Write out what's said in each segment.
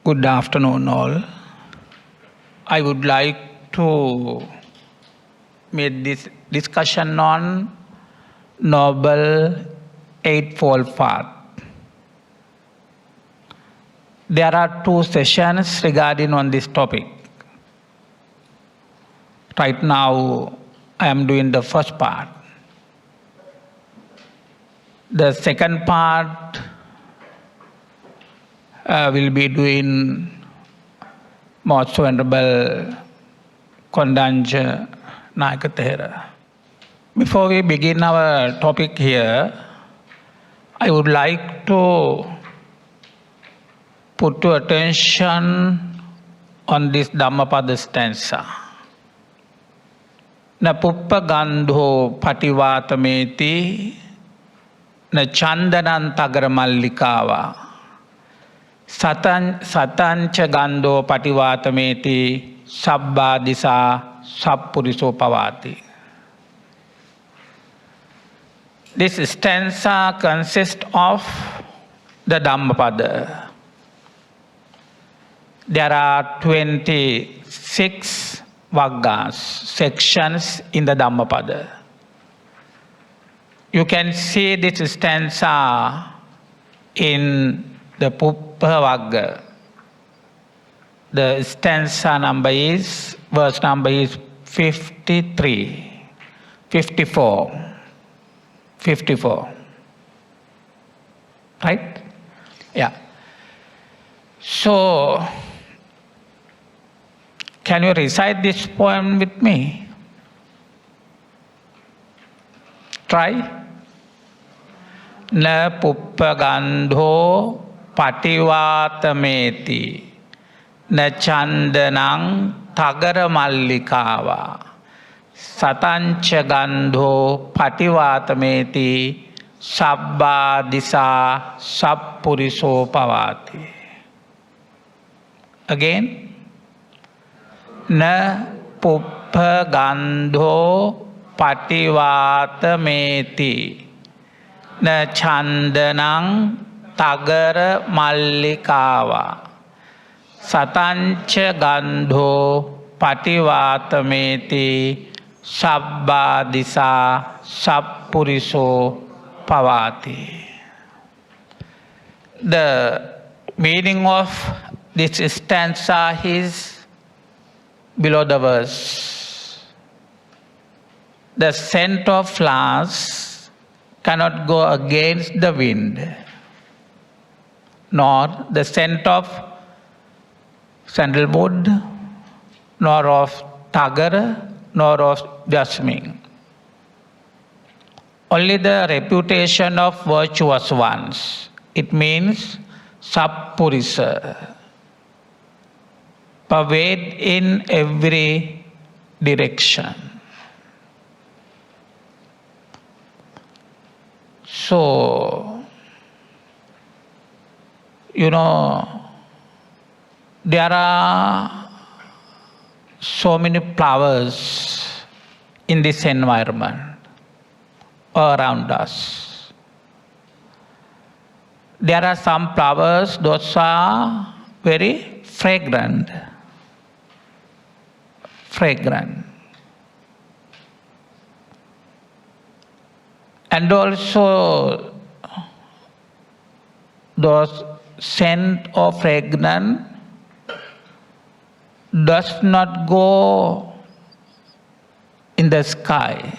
Good afternoon, all. I would like to make this discussion on Noble Eightfold Path. There are two sessions regarding on this topic. Right now, I am doing the first part. The second part will be doing Most Venerable Kondancha Nayaka Thera. Before we begin our topic here, I would like to put your attention on this Dhammapada stanza. Na puppa gandho pativatameti na chandanan tagara mallikava satancha gandho pativatameti sabba disa sappuriso pavati. This stanza consists of the Dhammapada. There are 26 Vaggas, sections in the Dhammapada. You can see this stanza in the Puppa Vagga. The stanza number is, verse number is 53, 54. Right? Yeah. So, can you recite this poem with me? Try. Na puppa gandho pativatameti na chandanang tagara mallikava satancha gandho pativatameti sabba disa sappuriso pavati. Again. Na puppa gandho pativatameti na chandanang tagara mallikava satancha gandho pativatameti sabba disa sappuriso pavati. The meaning of this stanza is below the verse. The scent of flowers cannot go against the wind, nor the scent of sandalwood, nor of tagar, nor of jasmine. Only the reputation of virtuous ones. It means sappurisa, pervade in every direction. So, there are so many flowers in this environment around us. There are some flowers, those are very fragrant. And also those scent or fragrance does not go in the sky,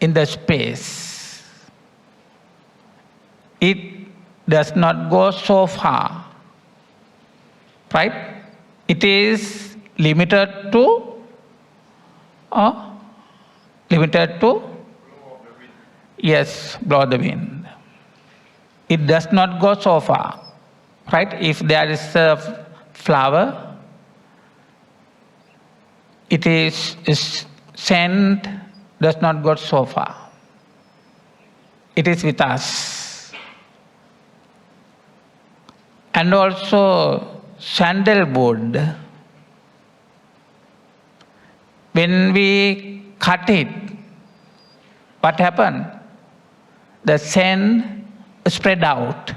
in the space. It does not go so far, right? It is limited to yes, blow the wind. It does not go so far, right? If there is a flower, its scent does not go so far. It is with us. And also sandalwood, when we cut it, what happened? The scent spread out.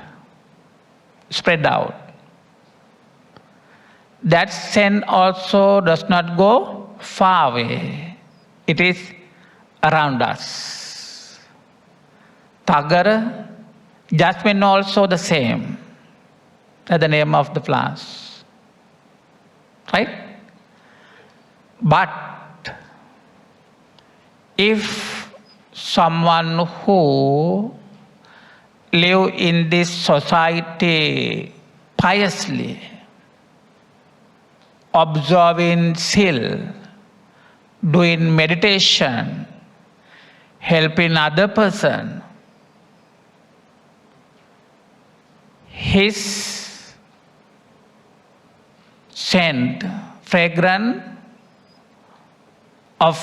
that scent also does not go far away. It is around us. Tagara, jasmine also the same. That's the name of the flowers. Right? But if someone who live in this society piously, observing sil, doing meditation, helping other person, his scent, fragrance of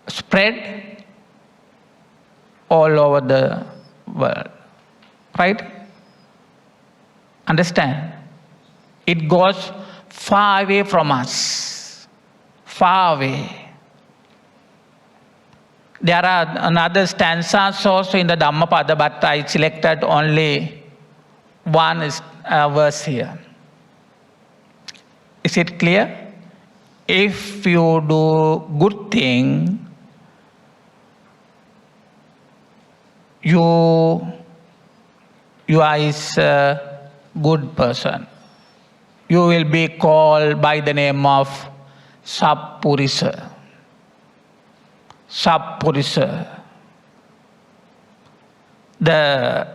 spread all over the world. Right? Understand? It goes far away from us. Far away. There are another stanzas also in the Dhammapada, but I selected only one verse here. Is it clear? If you do good thing, you are a good person. You will be called by the name of Sappurisa. Sappurisa. The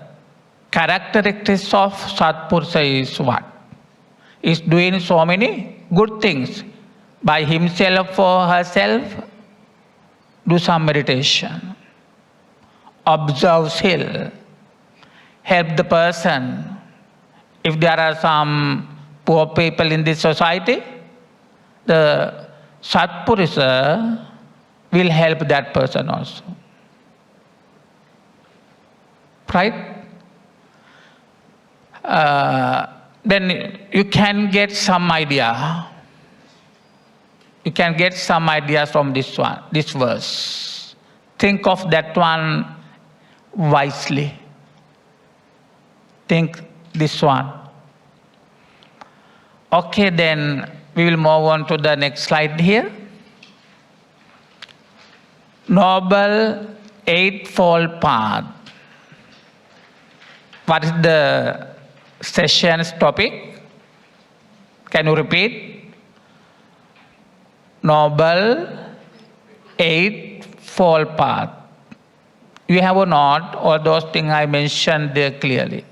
characteristics of Sappurisa is what? Is doing so many good things. By himself or herself, do some meditation. Observe sil. Help the person. If there are some poor people in this society, the Satpurisa will help that person also. Right? Then you can get some idea. You can get some ideas from this one, this verse. Think of that one wisely. Think this one. Okay, then we will move on to the next slide here. Noble Eightfold Path. What is the session's topic? Can you repeat? Noble Eightfold Path. You have or not all those things I mentioned there clearly?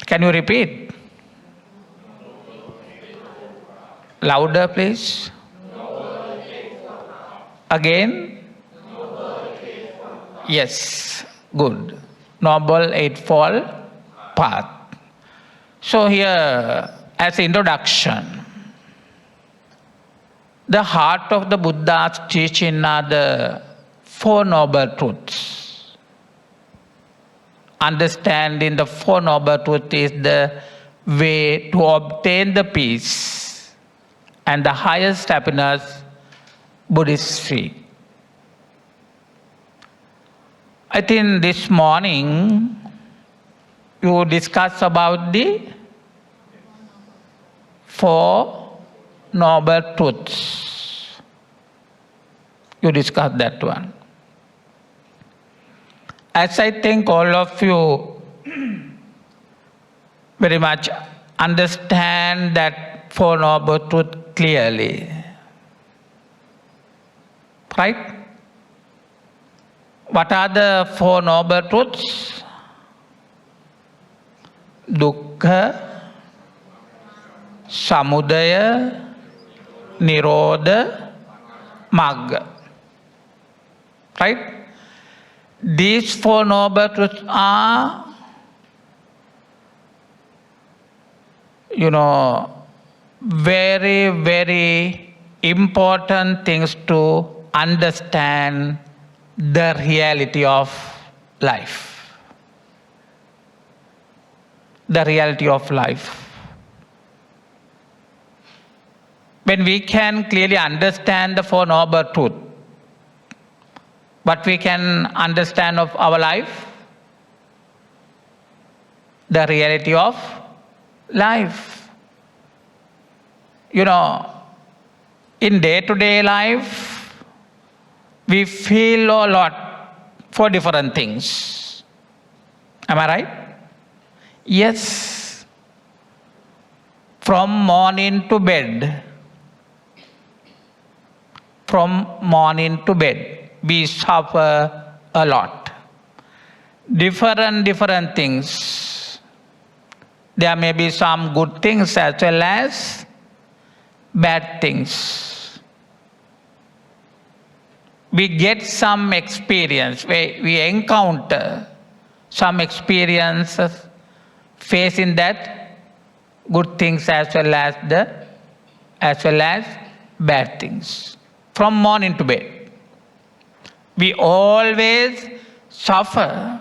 Can you repeat? Louder, please. Again? Yes, good. Noble Eightfold Path. So here, as introduction, the heart of the Buddha's teaching are the Four Noble Truths. Understanding the Four Noble Truths is the way to obtain the peace and the highest happiness Buddhists seek. I think this morning you discussed about the Four Noble Truths. You discussed that one. As I think all of you very much understand that Four Noble Truths clearly. Right? What are the Four Noble Truths? Dukkha, Samudaya, Nirodha, Magga. Right? These Four Noble Truths are, very, very important things to understand the reality of life. The reality of life. When we can clearly understand the Four Noble Truths, what we can understand of our life, the reality of life. In day-to-day life, we feel a lot for different things. Am I right? Yes. From morning to bed. From morning to bed, we suffer a lot. Different things. There may be some good things as well as bad things. We get some experience, we encounter some experiences facing that good things as well as bad things. From morning to bed, we always suffer.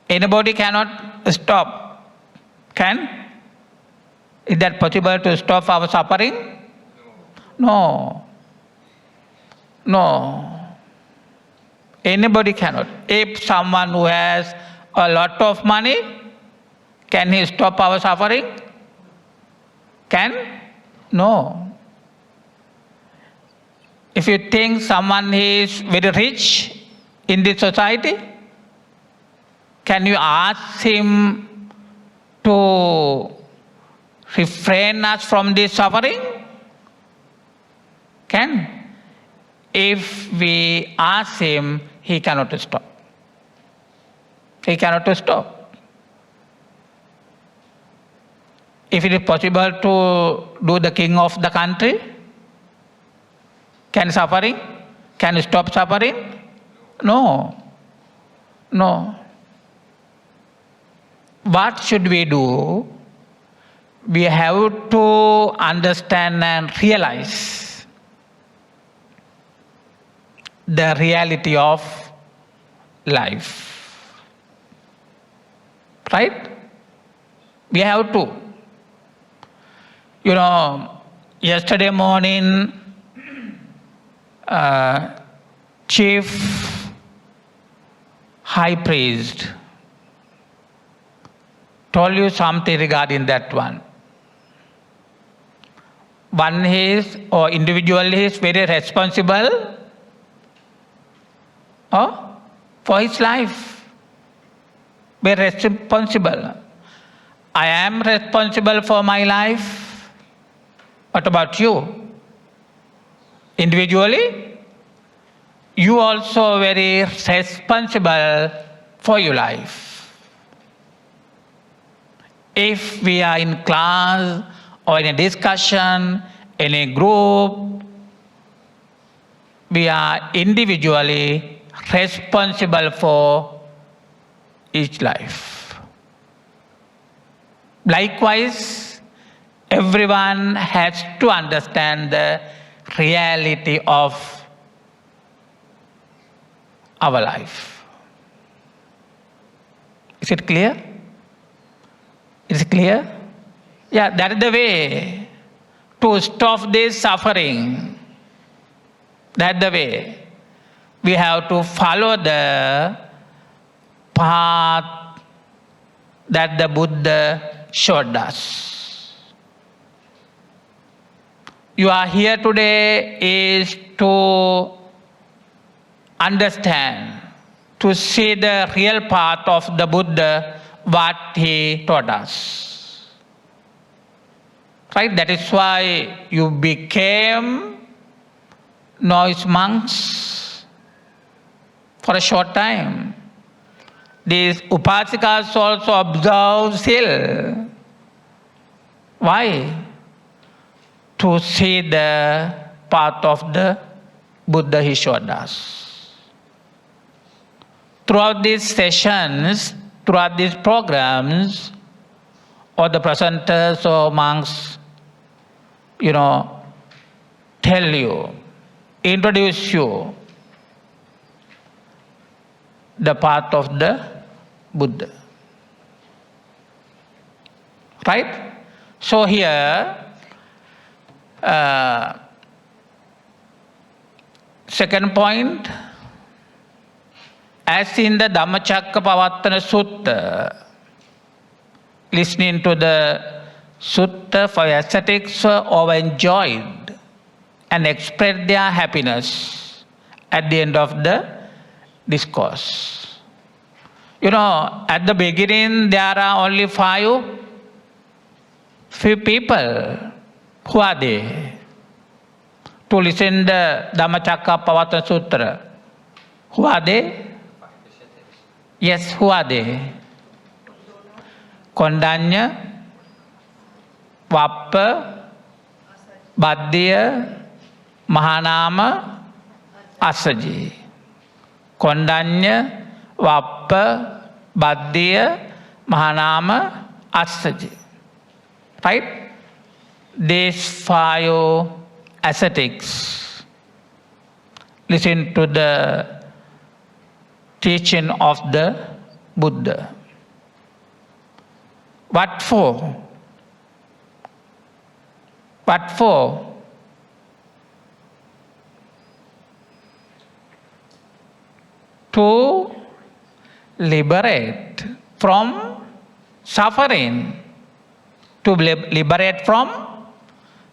Anybody cannot stop. Can? Is that possible to stop our suffering? No. Anybody cannot. If someone who has a lot of money, can he stop our suffering? Can? No. If you think someone is very rich in this society, can you ask him to refrain us from this suffering? Can? If we ask him, he cannot stop. He cannot stop. If it is possible to do the king of the country, can stop suffering? No. What should we do? We have to understand and realize the reality of life. Right? We have to. Yesterday morning, Chief High Priest told you something regarding that one. One is, or individual is very responsible for his life. Very responsible. I am responsible for my life. What about you? Individually, you also very responsible for your life. If we are in class or in a discussion, in a group, we are individually responsible for each life. Likewise, everyone has to understand the reality of our life. Is it clear? Is it clear? Yeah, that is the way to stop this suffering. That's the way. We have to follow the path that the Buddha showed us. You are here today is to understand, to see the real path of the Buddha, what he taught us. Right? That is why you became noise monks for a short time. These upasikas also observe still. Why? To see the path of the Buddha he showed us. Throughout these sessions, throughout these programs, or the presenters or monks, tell you, introduce you the path of the Buddha. Right? So here, second point, as in the Dhammacakkappavattana Sutta, listening to the sutta for aesthetics or enjoyed and expressed their happiness at the end of the discourse. You know, at the beginning there are only few people. Who are they? To listen the Dhammacakkappavattana Sutra. Who are they? Yes, who are they? Kondanya, Vappa, Baddhiya, Mahanama, Asaji. Kondanya, Vappa, Baddhiya, Mahanama, Asaji. Right? These 5 ascetics listen to the teaching of the Buddha. What for? What for? To liberate from suffering. To liberate from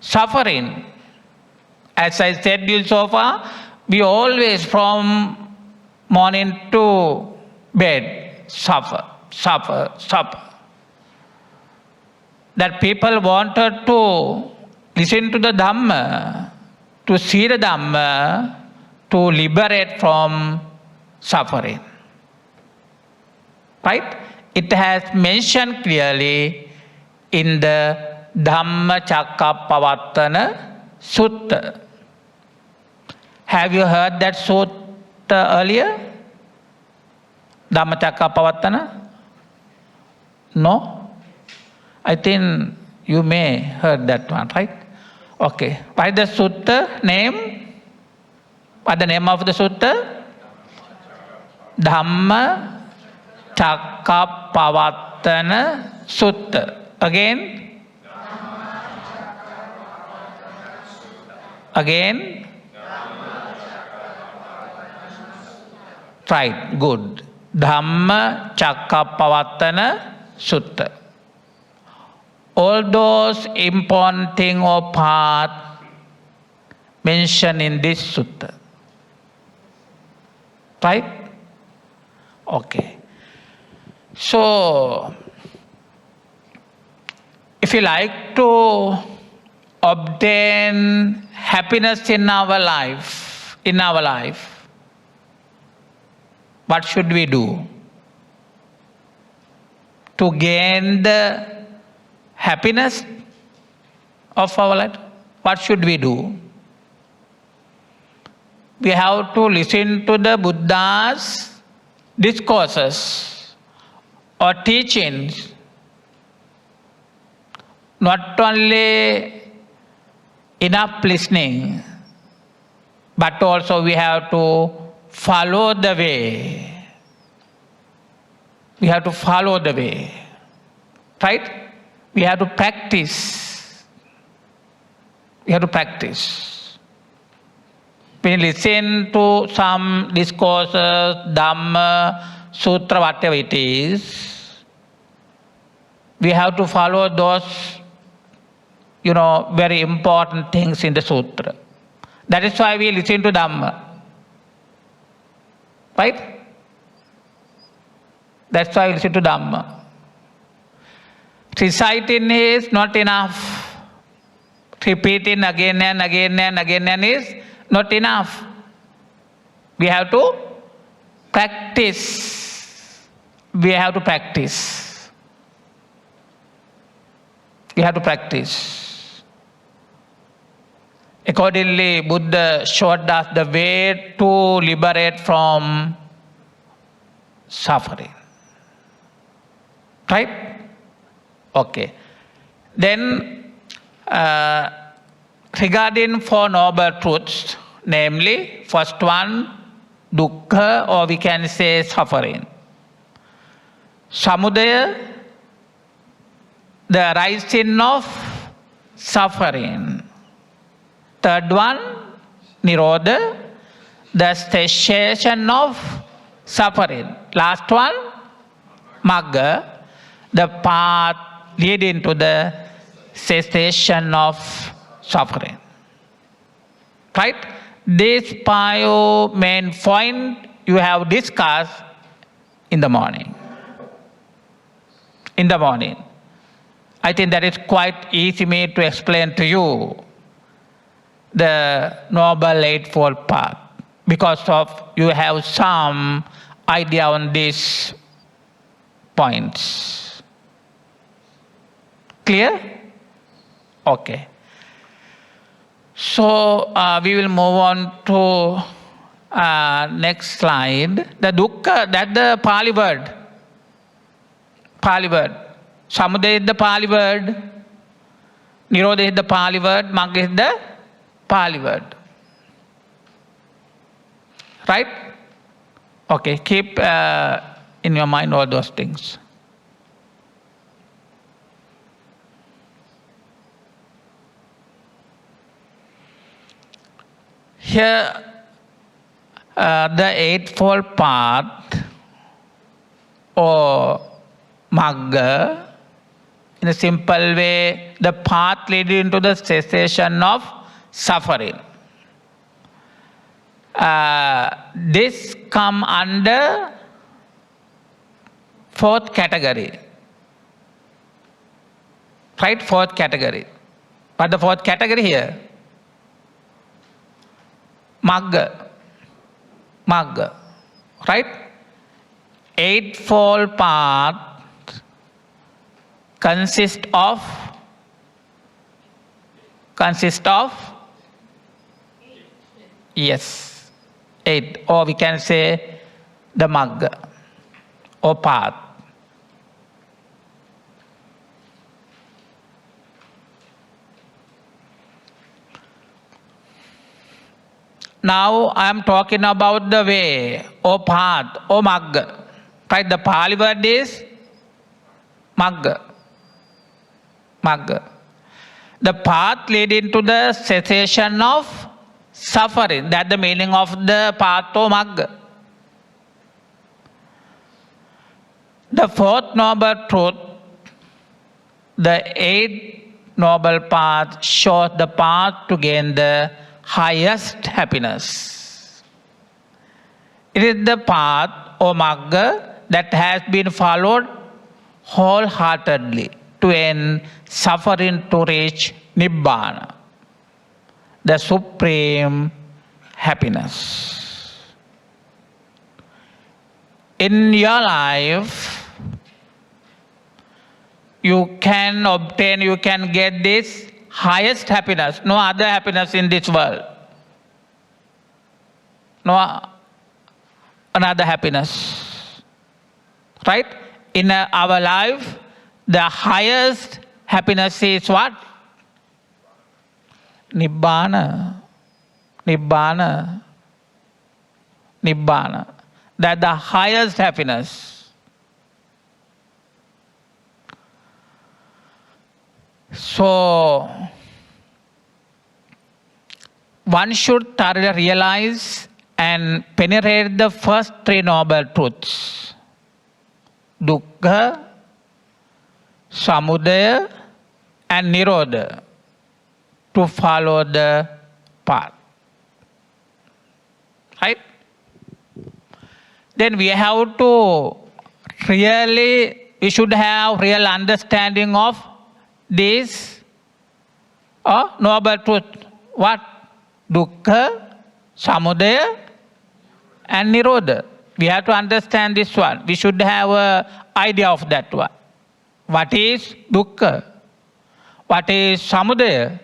suffering. As I said you so far, we always from morning to bed suffer. That people wanted to listen to the Dhamma, to see the Dhamma, to liberate from suffering. Right? It has mentioned clearly in the Dhammacakkappavattana Sutta. Have you heard that sutta earlier? Dhammacakkappavattana? No? I think you may heard that one, right? Okay. What is the sutta name? What is the name of the sutta? Dhammacakkappavattana Sutta. Again? Again? Right, good. Dhammacakkappavattana Sutta. All those important things or part mentioned in this sutta. Right? Okay. So, if you like to obtain happiness in our life, what should we do? To gain the happiness of our life, what should we do? We have to listen to the Buddha's discourses or teachings. Not only enough listening, but also we have to follow the way. We have to follow the way. Right? We have to practice. We have to practice. When you listen to some discourses, Dhamma, Sutra, whatever it is, we have to follow those, very important things in the Sutra. That is why we listen to Dhamma. Right? That's why we listen to Dhamma. Reciting is not enough. Repeating again and again and again is not enough. We have to practice. We have to practice. We have to practice. Accordingly, Buddha showed us the way to liberate from suffering. Right? Okay. Then, regarding 4 noble truths, namely, first one, dukkha, or we can say suffering. Samudaya, the rising of suffering. Third one, nirodha, the cessation of suffering. Last one, magga, the path leading to the cessation of suffering. Right? These 5 main points you have discussed in the morning. In the morning. I think that is quite easy me to explain to you the Noble Eightfold Path, because of you have some idea on these points. Clear? Okay. So we will move on to next slide. The dukkha, that's the Pali word. Pali word. Samudaya is the Pali word. Nirodha is the Pali word. Magga is the Pali word. Right? Okay, keep in your mind all those things. Here, the Eightfold Path or Magga, in a simple way, the path leading to the cessation of suffering. This come under 4th category. Right? 4th category. What the 4th category here? Magga. Magga. Right? Eightfold Path consists of yes, 8, or we can say the Magga or path. Now I am talking about the way or path or Magga. Right? The Pali word is Magga. Magga. The path leading to the cessation of suffering. That's the meaning of the path or Magga. The 4th noble truth, the 8th noble path, shows the path to gain the highest happiness. It is the path or Magga that has been followed wholeheartedly to end suffering to reach Nibbana, the supreme happiness. In your life, you can obtain, you can get this highest happiness, no other happiness in this world. No another happiness. Right? In our life, the highest happiness is what? Nibbana. Nibbana. Nibbana. That's the highest happiness. So, one should thoroughly realize and penetrate the first 3 noble truths. Dukkha, Samudaya and Nirodha to follow the path. Right? Then we have to we should have real understanding of this noble truth. What? Dukkha, Samudaya and Nirodha. We have to understand this one. We should have an idea of that one. What is dukkha? What is samudaya?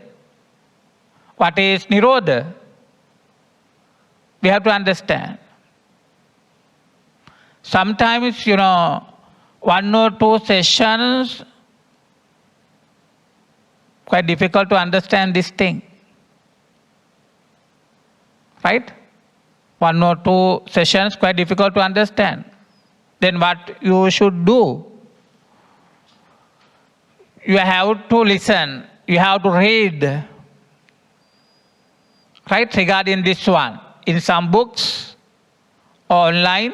What is nirodha? We have to understand. Sometimes, 1 or 2 sessions, quite difficult to understand this thing. Right? 1 or 2 sessions, quite difficult to understand. Then what you should do? You have to listen. You have to read. Right? Regarding this one. In some books, online,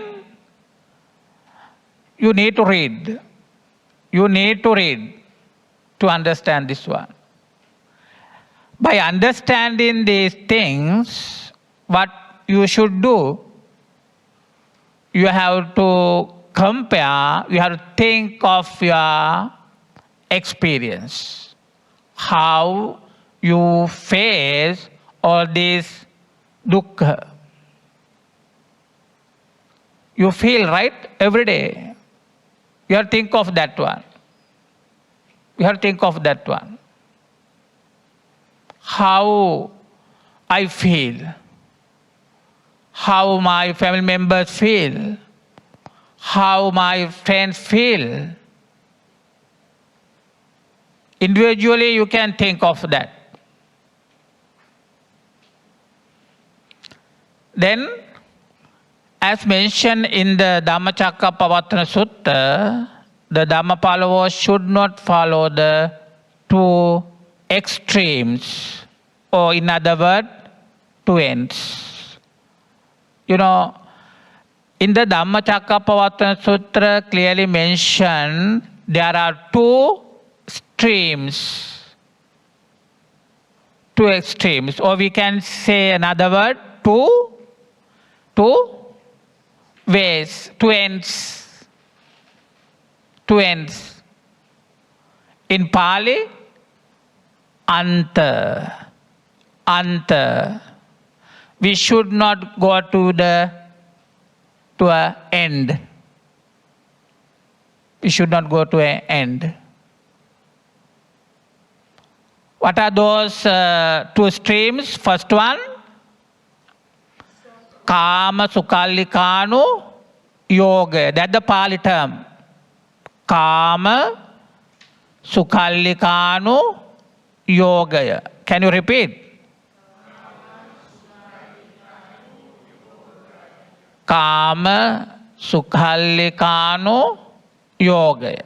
you need to read. You need to read to understand this one. By understanding these things, what you should do, you have to compare, you have to think of your experience. How you face all this dukkha. You feel, right? Every day. You have to think of that one. You have to think of that one. How I feel. How my family members feel. How my friends feel. Individually, you can think of that. Then, as mentioned in the Dhammacakkappavattana Sutta, the Dhamma followers should not follow the two extremes, or in other words, two ends. You know, in the Dhammacakkappavattana Sutra clearly mentioned there are two streams, two extremes, or we can say another word, two ways, two ends. Two ends. In Pali, anta. Anta. We should not go to an end. We should not go to an end. What are those two streams? First one, Kama Sukallikanu Yoga. That's the Pali term. Kama Sukallikanu Yoga. Can you repeat? Kama Sukallikanu Yoga.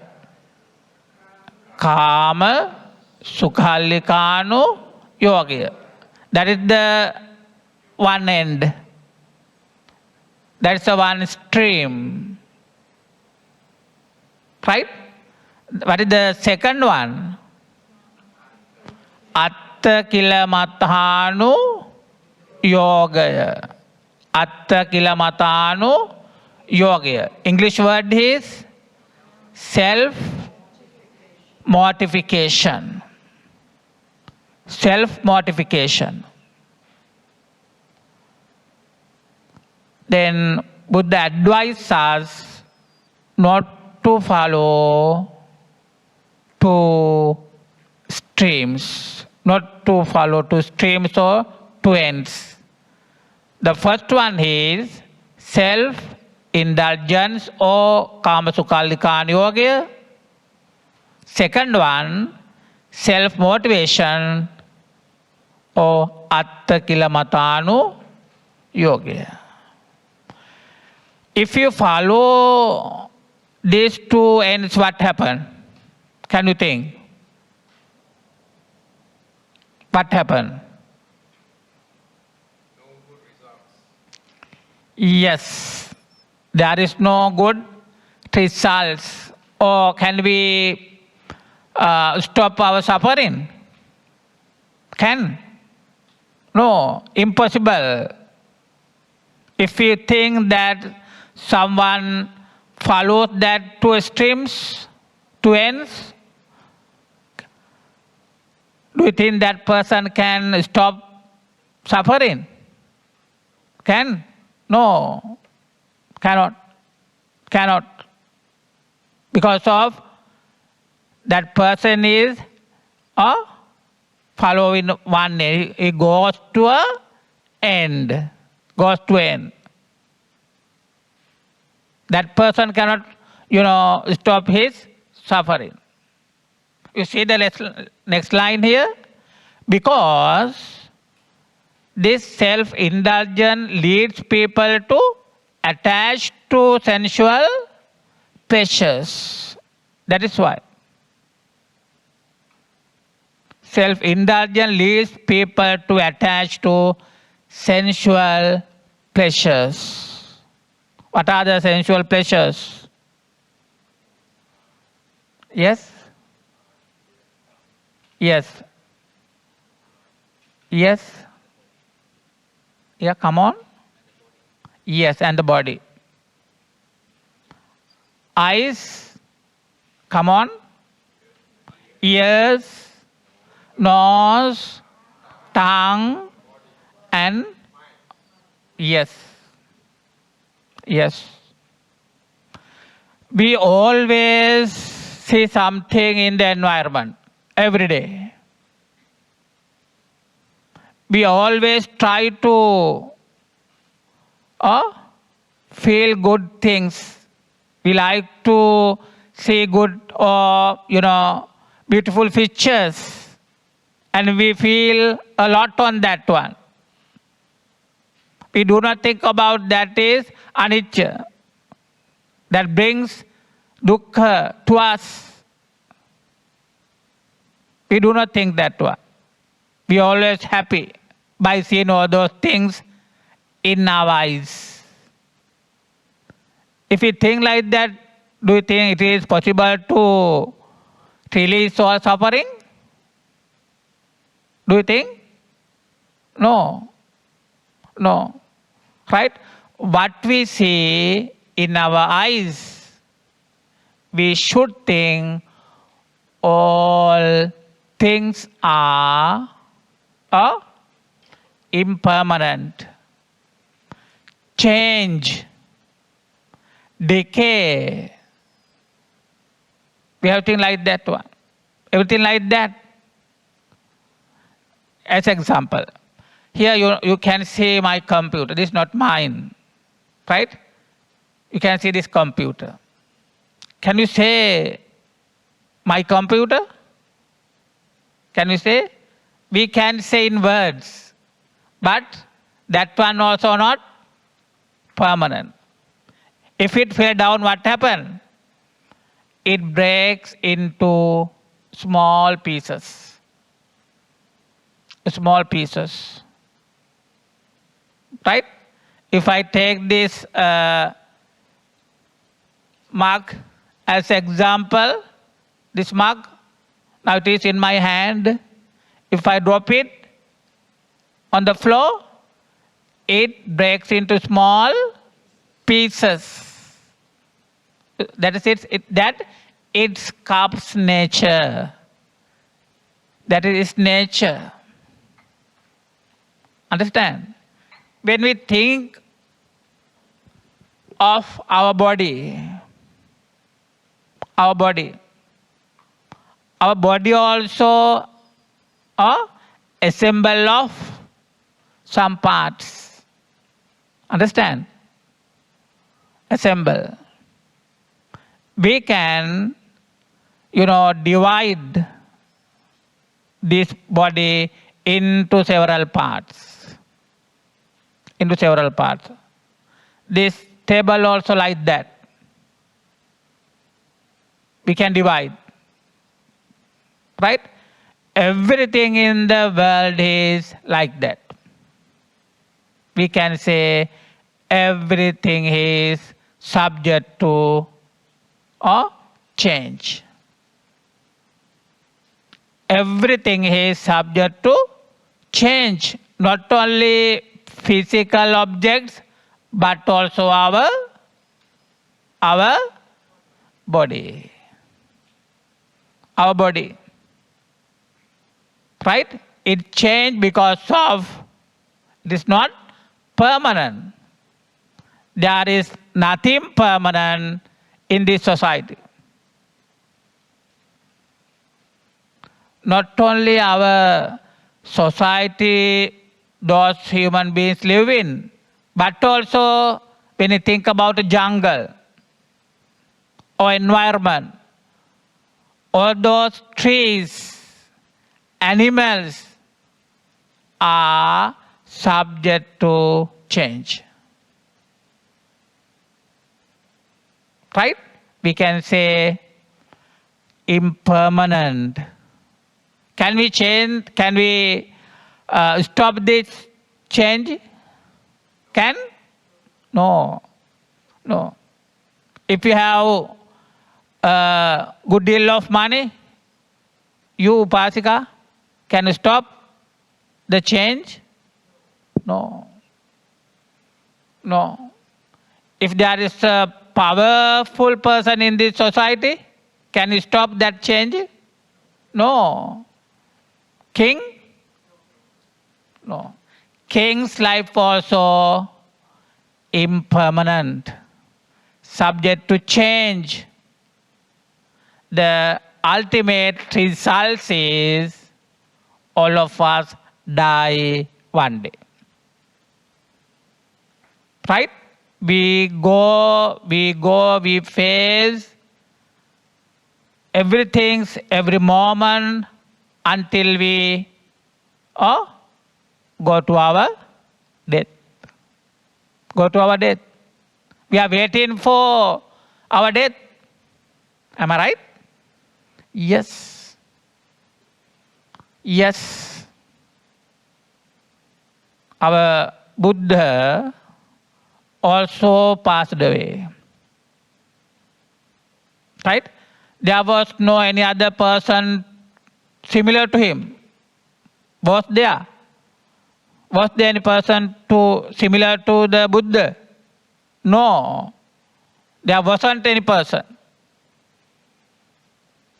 Kama Sukallikanu Yoga. That is the one end. That's the one stream. Right? What is the second one? Atta Kilamatanu Yoga. Atta Kilamatanu Yoga. English word is self-mortification. Self-mortification. Then Buddha advises us not to follow two streams, not to follow two streams or two ends. The first one is self-indulgence or Kama Sukallikanu Yoga. Second one, self-motivation or Atta Kilamatanu Yoga. If you follow these two ends, what happens? Can you think? What happened? No good results. Yes, there is no good results. Or can we stop our suffering? Can? No, impossible. If you think that someone follows that two extremes, two ends, do you think that person can stop suffering? Can? No, cannot. Cannot. Because of that person is following one end. It goes to an end. Goes to end. That person cannot, stop his suffering. You see the next line here? Because this self-indulgence leads people to attach to sensual pleasures. That is why. Self-indulgence leads people to attach to sensual pleasures. What are the sensual pleasures? Yes? Yes. Yes? Yeah, come on. Yes, and the body. Eyes, come on. Ears, nose, tongue, and yes. Yes. We always see something in the environment every day. We always try to feel good things. We like to see good or, beautiful pictures. And we feel a lot on that one. We do not think about that is anicca. That brings dukkha to us. We do not think that one. We are always happy by seeing all those things in our eyes. If we think like that, do you think it is possible to release all suffering? Do you think? No. No. Right? What we see in our eyes, we should think all things are impermanent, change, decay. We have to think like that one. Everything like that. As example, here you can see my computer. This is not mine, right? You can see this computer. Can you say my computer? Can you say? We can say in words, but that one also not permanent. If it fell down, what happened? It breaks into small pieces. Small pieces. Right? If I take this mug as example, this mug, now it is in my hand. If I drop it on the floor, it breaks into small pieces. That is it's cup's nature. That is its nature. Understand? When we think of our body also assemble of some parts. Understand? Assemble. We can, divide this body into several parts. This table also like that. We can divide. Right? Everything in the world is like that. We can say everything is subject to change. Everything is subject to change. Not only physical objects, but also our body. Our body. Right? It changed because of, it is not permanent. There is nothing permanent in this society. Not only our society those human beings live in, but also when you think about the jungle or environment, all those trees, animals are subject to change. Right? We can say impermanent. Can we change? Can we stop this change? Can? No. No. If you have a good deal of money, you Upasika, can you stop the change? No. No. If there is a powerful person in this society, can you stop that change? No. King? No. King's life also impermanent, subject to change. The ultimate result is all of us die one day. Right? We face everything, every moment until we go to our death. Go to our death. We are waiting for our death. Am I right? Yes. Yes. Our Buddha also passed away. Right? There was no any other person similar to him. Was there? Was there any person similar to the Buddha? No. There wasn't any person.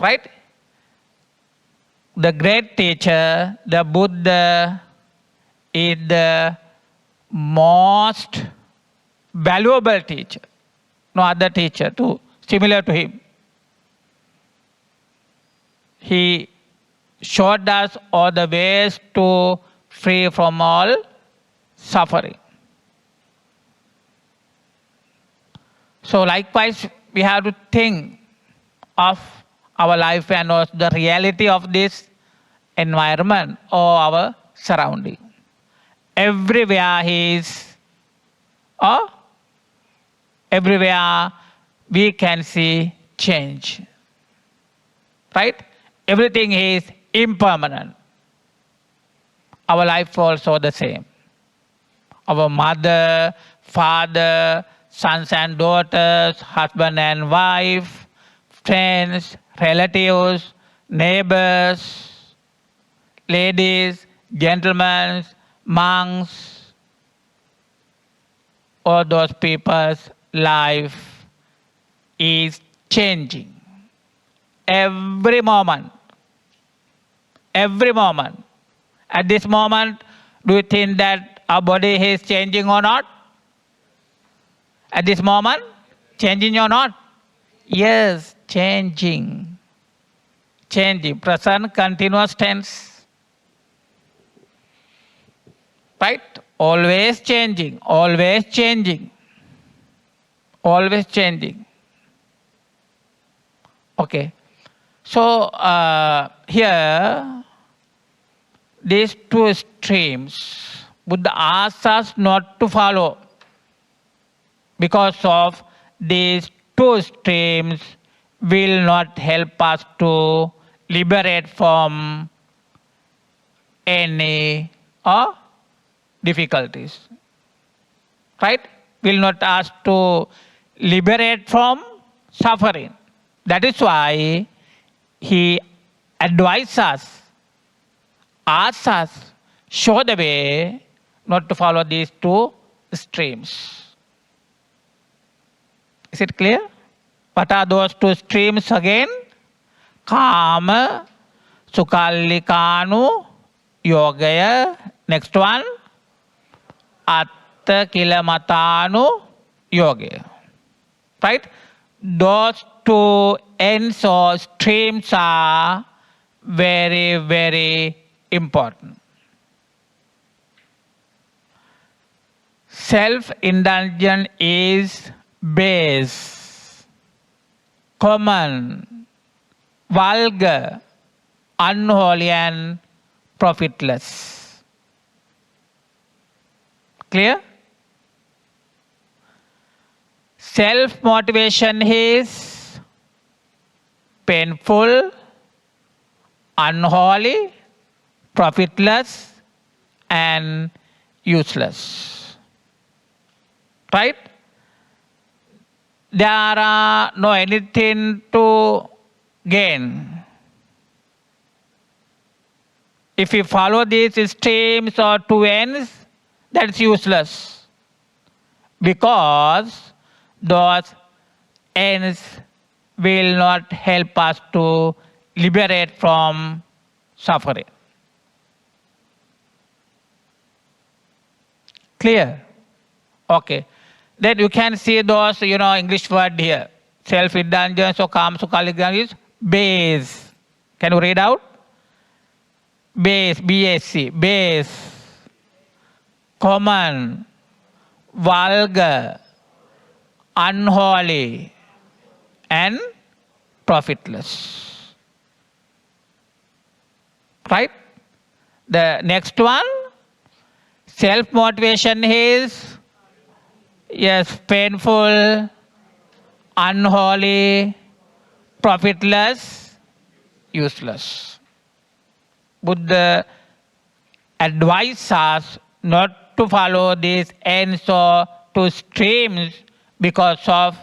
Right? The great teacher, the Buddha, is the most valuable teacher. No other teacher similar to him. He showed us all the ways to free from all suffering. So likewise, we have to think of our life and also the reality of this environment or our surrounding. Everywhere everywhere we can see change. Right? Everything is impermanent. Our life also the same. Our mother, father, sons and daughters, husband and wife, friends, relatives, neighbors, ladies, gentlemen, monks, all those people's life is changing. Every moment. Every moment. At this moment, do you think that our body is changing or not? At this moment, changing or not? Yes, changing. Changing. Present continuous tense. Right? Always changing. Always changing. Always changing. Okay. So here, these two streams, Buddha asks us not to follow. Because of these two streams will not help us to liberate from any difficulties. Right? Will not ask to liberate from suffering. That is why he advises us, asks us, show the way not to follow these two streams. Is it clear? What are those two streams again? Kama, Sukallikanu, Yogaya. Next one, Atta Kilamatanu, Yogaya. Right? Those two ends or streams are very, very important. Self-indulgence is base, common, vulgar, unholy and profitless. Clear? Self-motivation is painful, unholy, profitless and useless. Right? there are no anything to gain. If you follow these streams or two ends, that's useless. Because those ends will not help us to liberate from suffering. Clear? Okay. Then you can see those, English word here. Self-indulgence or calm sukha is base. Can you read out? Base, B-A-C, base. Common, vulgar, unholy, and profitless. Right? The next one, self-motivation is, yes, painful, unholy, profitless, useless. Buddha advises us not to follow these ends or two streams because of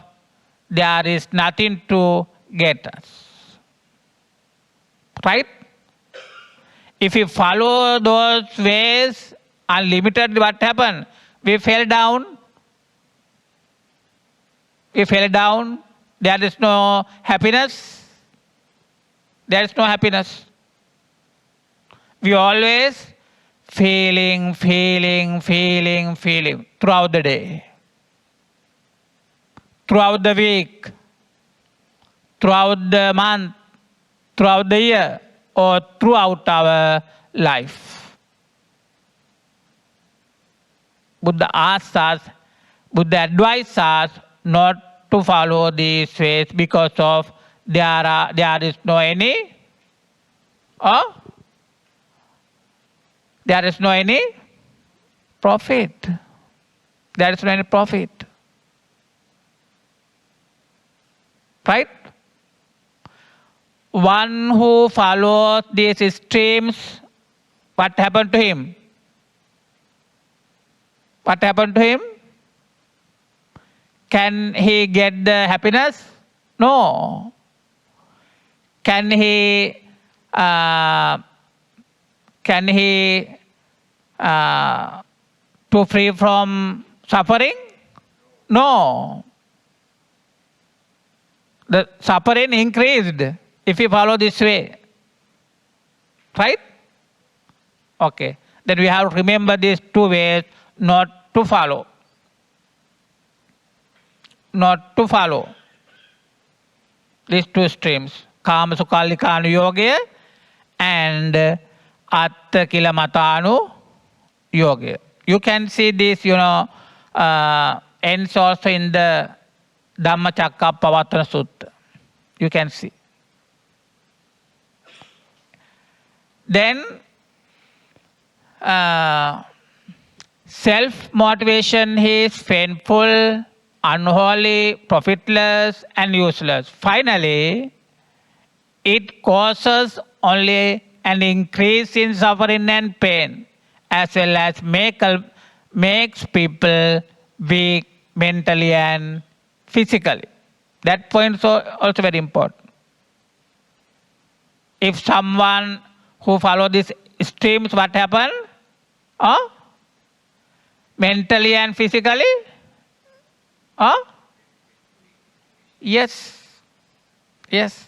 there is nothing to get us. Right? If we follow those ways unlimited, what happened? We fell down. We fell down. There is no happiness. There is no happiness. We always feeling throughout the day, throughout the week, throughout the month, throughout the year, or throughout our life. Buddha asks us, Buddha advises us not to follow these ways because of there is no any there is no any profit. There is no any profit. Right? One who follows these streams, what happened to him? What happened to him? Can he get the happiness? No. Can he to free from suffering? No. The suffering increased if you follow this way. Right? Okay. Then we have to remember these two ways not to follow. Not to follow these two streams. Kama Sukalika Yoga and Atta Kilamatanu Yoga. You can see this, ends also in the Dhammacakkappavattana Sutta. You can see. Then, self-motivation is painful, unholy, profitless, and useless. Finally, it causes only an increase in suffering and pain, as well as makes people weak mentally and physically. That point is also very important. If someone who follow these streams, what happen? Mentally and physically? Yes. Yes.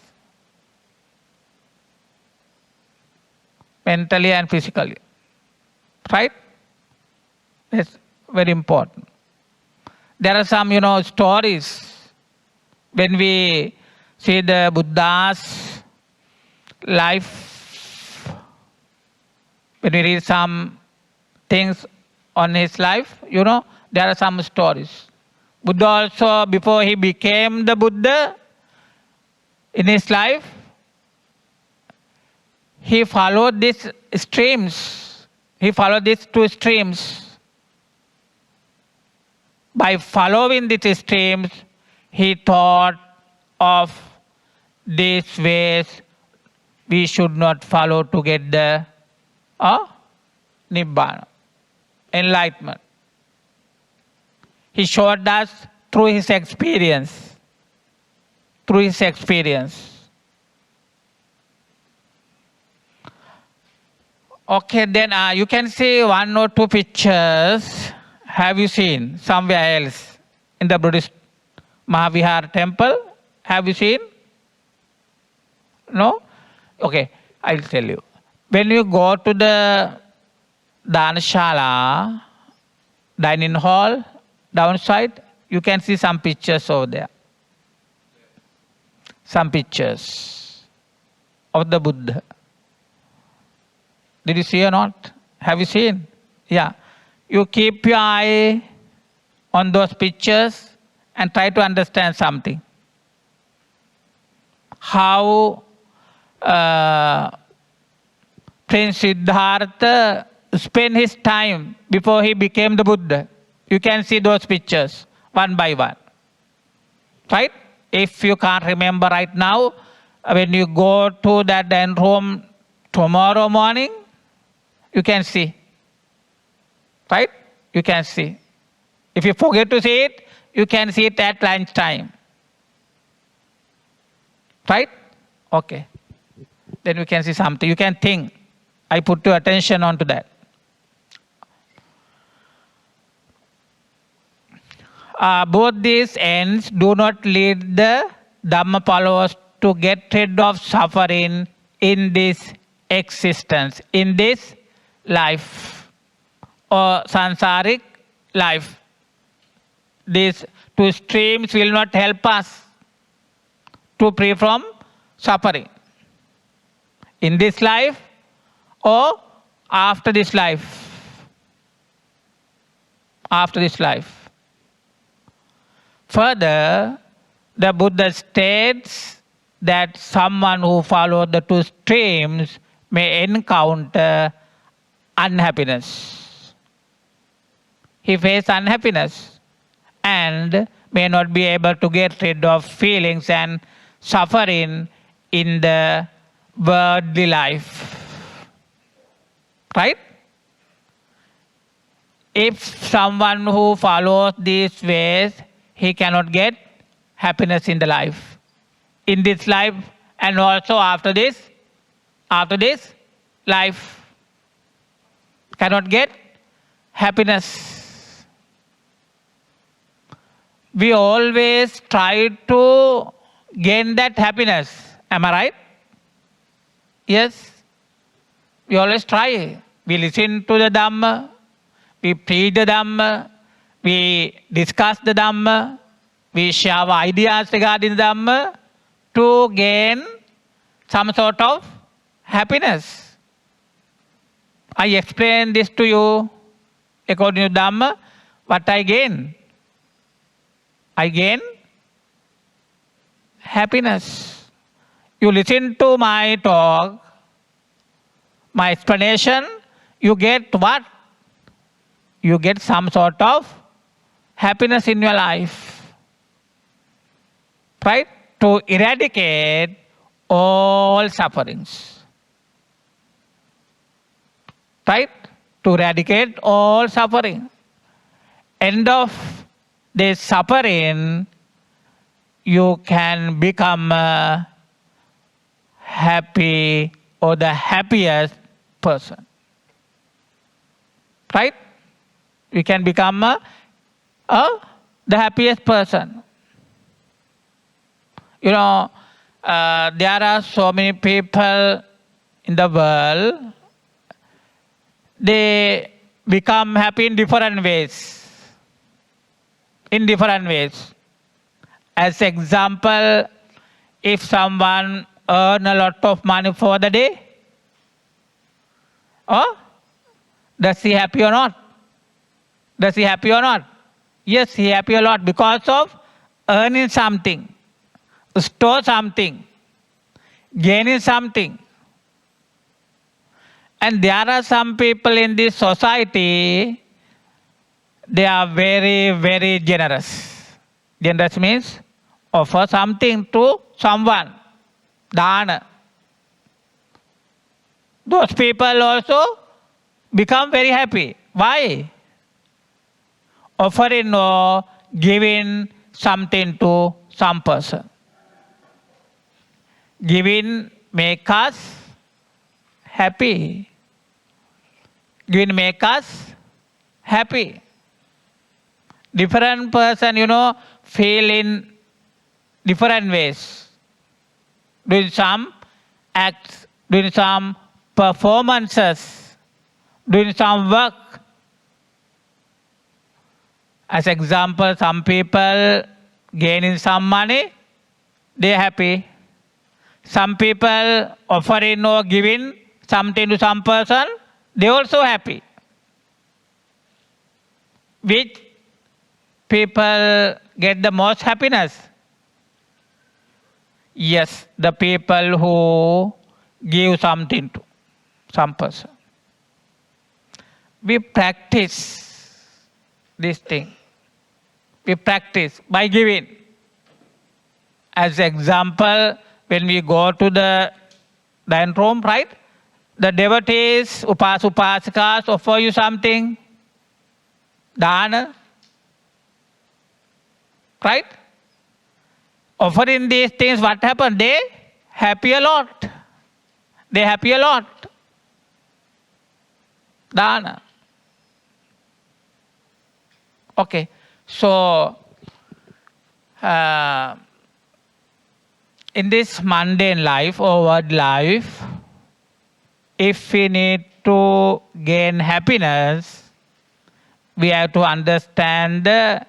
Mentally and physically. Right? That's very important. There are some, stories when we see the Buddha's life, when we read some things on his life, there are some stories. Buddha also, before he became the Buddha, in his life, he followed these streams. He followed these two streams. By following these streams, he thought of these ways we should not follow to get the Nibbana, enlightenment. He showed us through his experience. Through his experience. Okay, then you can see 1 or 2 pictures. Have you seen somewhere else in the Buddhist Maha Vihara temple? Have you seen? No? Okay, I'll tell you. When you go to the Dhanashala, dining hall, downside, you can see some pictures over there. Some pictures of the Buddha. Did you see or not? Have you seen? Yeah. You keep your eye on those pictures and try to understand something. How Prince Siddhartha spent his time before he became the Buddha. You can see those pictures one by one. Right? If you can't remember right now, when you go to that den room tomorrow morning, you can see. Right? You can see. If you forget to see it, you can see it at lunchtime. Right? Okay. Then you can see something. You can think. I put your attention onto that. Both these ends do not lead the Dhamma followers to get rid of suffering in this existence, in this life, or sansaric life. These 2 streams will not help us to free from suffering. In this life or after this life. After this life. Further, the Buddha states that someone who follows the 2 streams may encounter unhappiness. He faces unhappiness and may not be able to get rid of feelings and suffering in the worldly life. Right? If someone who follows these ways, he cannot get happiness in the life. In this life and also after this life. Cannot get happiness. We always try to gain that happiness. Am I right? Yes. We always try. We listen to the Dhamma. We preach the Dhamma. We discuss the Dhamma. We share our ideas regarding the Dhamma to gain some sort of happiness. I explain this to you according to Dhamma. What I gain? I gain happiness. You listen to my talk, my explanation, you get what? You get some sort of happiness in your life. Right? To eradicate all sufferings. Right? To eradicate all suffering. End of this suffering, you can become happy or the happiest person. Right? You can become the happiest person. You know, there are so many people in the world, they become happy in different ways. In different ways. As example, if someone earn a lot of money for the day, does he happy or not? Does he happy or not? Yes, he happy a lot because of earning something, store something, gaining something. And there are some people in this society, they are very, very generous. Generous means offer something to someone. Dana. Those people also become very happy. Why? Offering or giving something to some person. Giving make us happy. Giving make us happy. Different person, feel in different ways. Doing some acts, doing some performances, doing some work. As example, some people gaining some money, they are happy. Some people offering or giving something to some person, they also happy. Which people get the most happiness? Yes, the people who give something to some person. We practice this thing. We practice by giving. As example, when we go to the dining room, right? The devotees, upasikas offer you something. Dana. Right? Offering these things, what happens? They happy a lot. They happy a lot. Dana. Okay. So, in this mundane life or world life, if we need to gain happiness, we have to understand the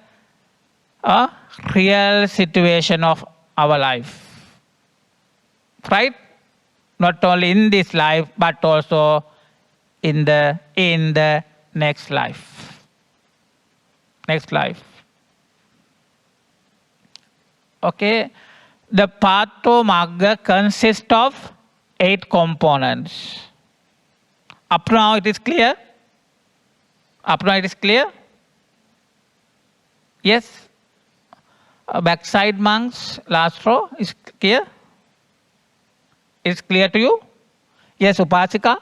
real situation of our life. Right? Not only in this life, but also in the next life. Next life. Okay. The path to Magga consists of 8 components. Up now it is clear? Up now it is clear? Yes? Backside monks, last row, is clear? Is clear to you? Yes, Upasika?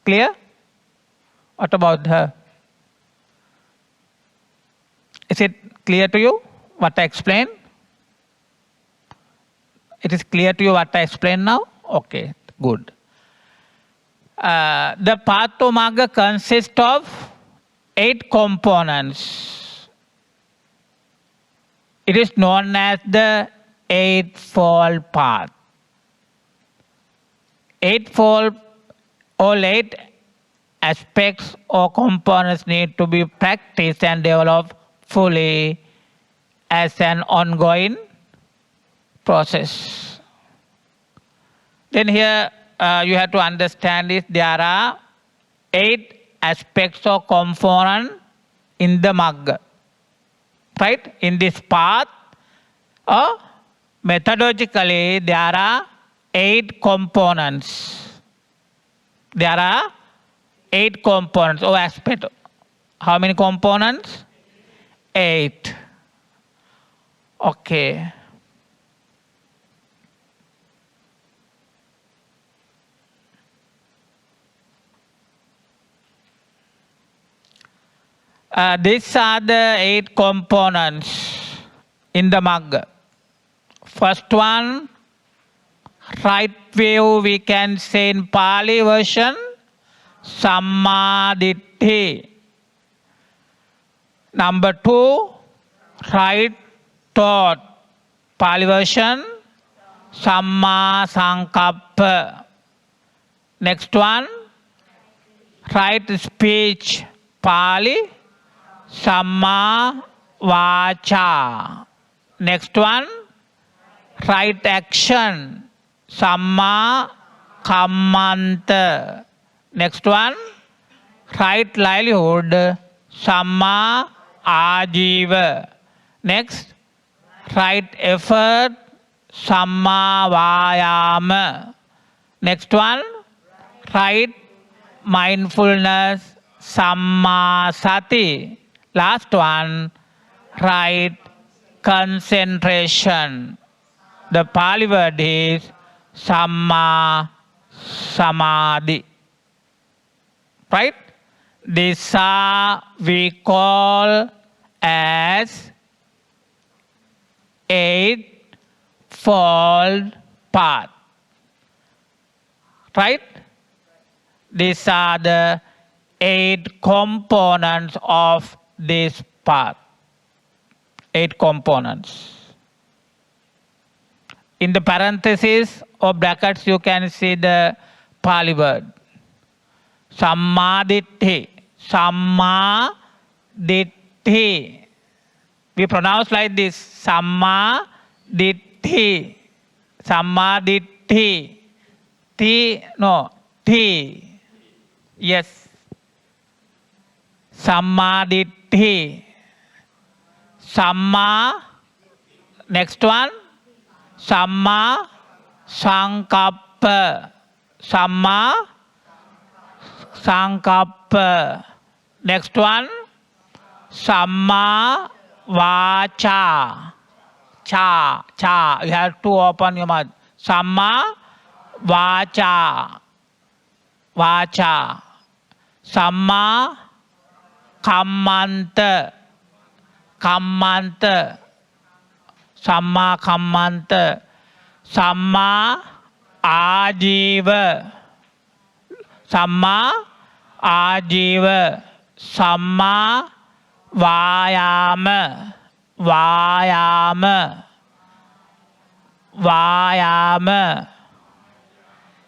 Clear? What about her? Is it clear to you what I explained? It is clear to you what I explained now? Okay, good. The path to Magga consists of 8 components. It is known as the Eightfold Path. All 8 aspects or components need to be practiced and developed fully as an ongoing process. Then here you have to understand this, there are 8 aspects or components in the Magga. Right? In this path, methodologically, there are 8 components. There are 8 components or aspects. How many components? 8. Okay. These are the 8 components in the Magga. First one, right view, we can say in Pali version, Samma Ditti. Number 2, right thought, Pali version, Samma Sankappa. Next one, right speech, Pali, Samma Vacha. Next one, right action, Samma Kammanta. Next one, right livelihood, Samma Ajiva. Next, right effort, Samma Vayama. Next one, right mindfulness, Samma Sati. Last one, right concentration. The Pali word is Samma Samadhi. Right? These are we call as eightfold path. Right? These are the 8 components of this path. 8 components. In the parentheses or brackets, you can see the Pali word. Sammaditthi. Sammaditthi. We pronounce like this. Sammaditthi. Sammaditthi. Ti. Yes. Sammaditthi. Samma. Next one. Samma Sankappa. Samma Sankappa. Next one. Samma Vacha. Cha. You have to open your mouth. Samma Vacha. Samma Kammanta. Samma Kammanta. Samma Ajiva. Samma Vayama.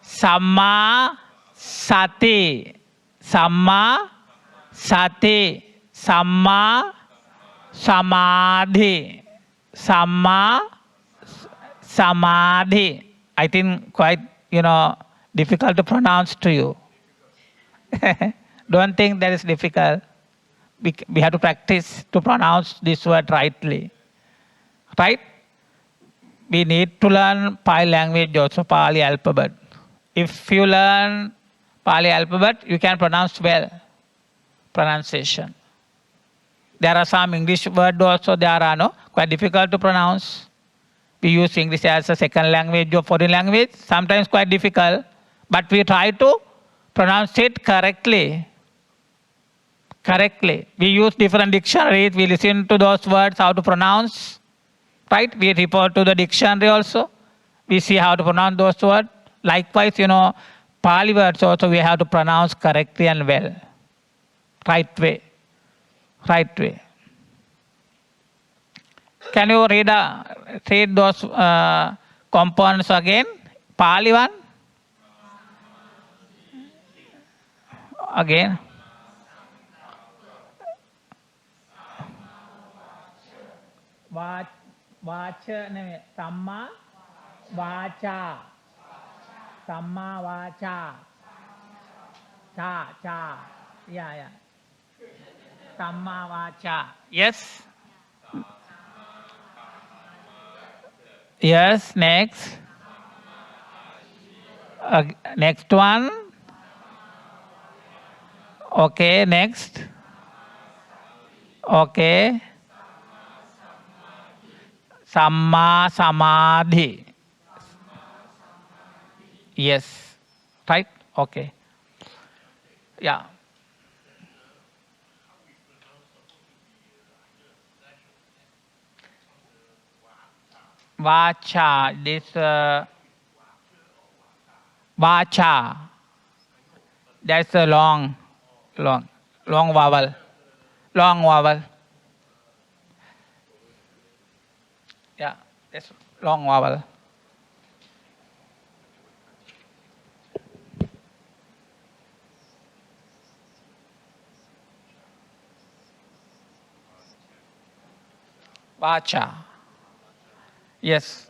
Samma Sati. Samma Samadhi. Samadhi. I think quite, difficult to pronounce to you. Don't think that is difficult. We have to practice to pronounce this word rightly. Right? We need to learn Pali language, also Pali alphabet. If you learn Pali alphabet, you can pronounce well. Pronunciation. There are some English words also, quite difficult to pronounce. We use English as a second language or foreign language, sometimes quite difficult, but we try to pronounce it correctly. We use different dictionaries, we listen to those words, how to pronounce, right? We report to the dictionary also. We see how to pronounce those words. Likewise, Pali words also we have to pronounce correctly and well. Right way. Can you read those components again? Pali one. Again. Vacha. Samma Vacha. Cha. Yeah. Samma Vacha. Yes. Yes, next. Next one. Okay, next. Okay. Samma Samadhi. Yes. Right? Okay. Yeah. Vacha. This Vacha. That's a long vowel. Long vowel. Yeah, that's long vowel. Vacha. Yes.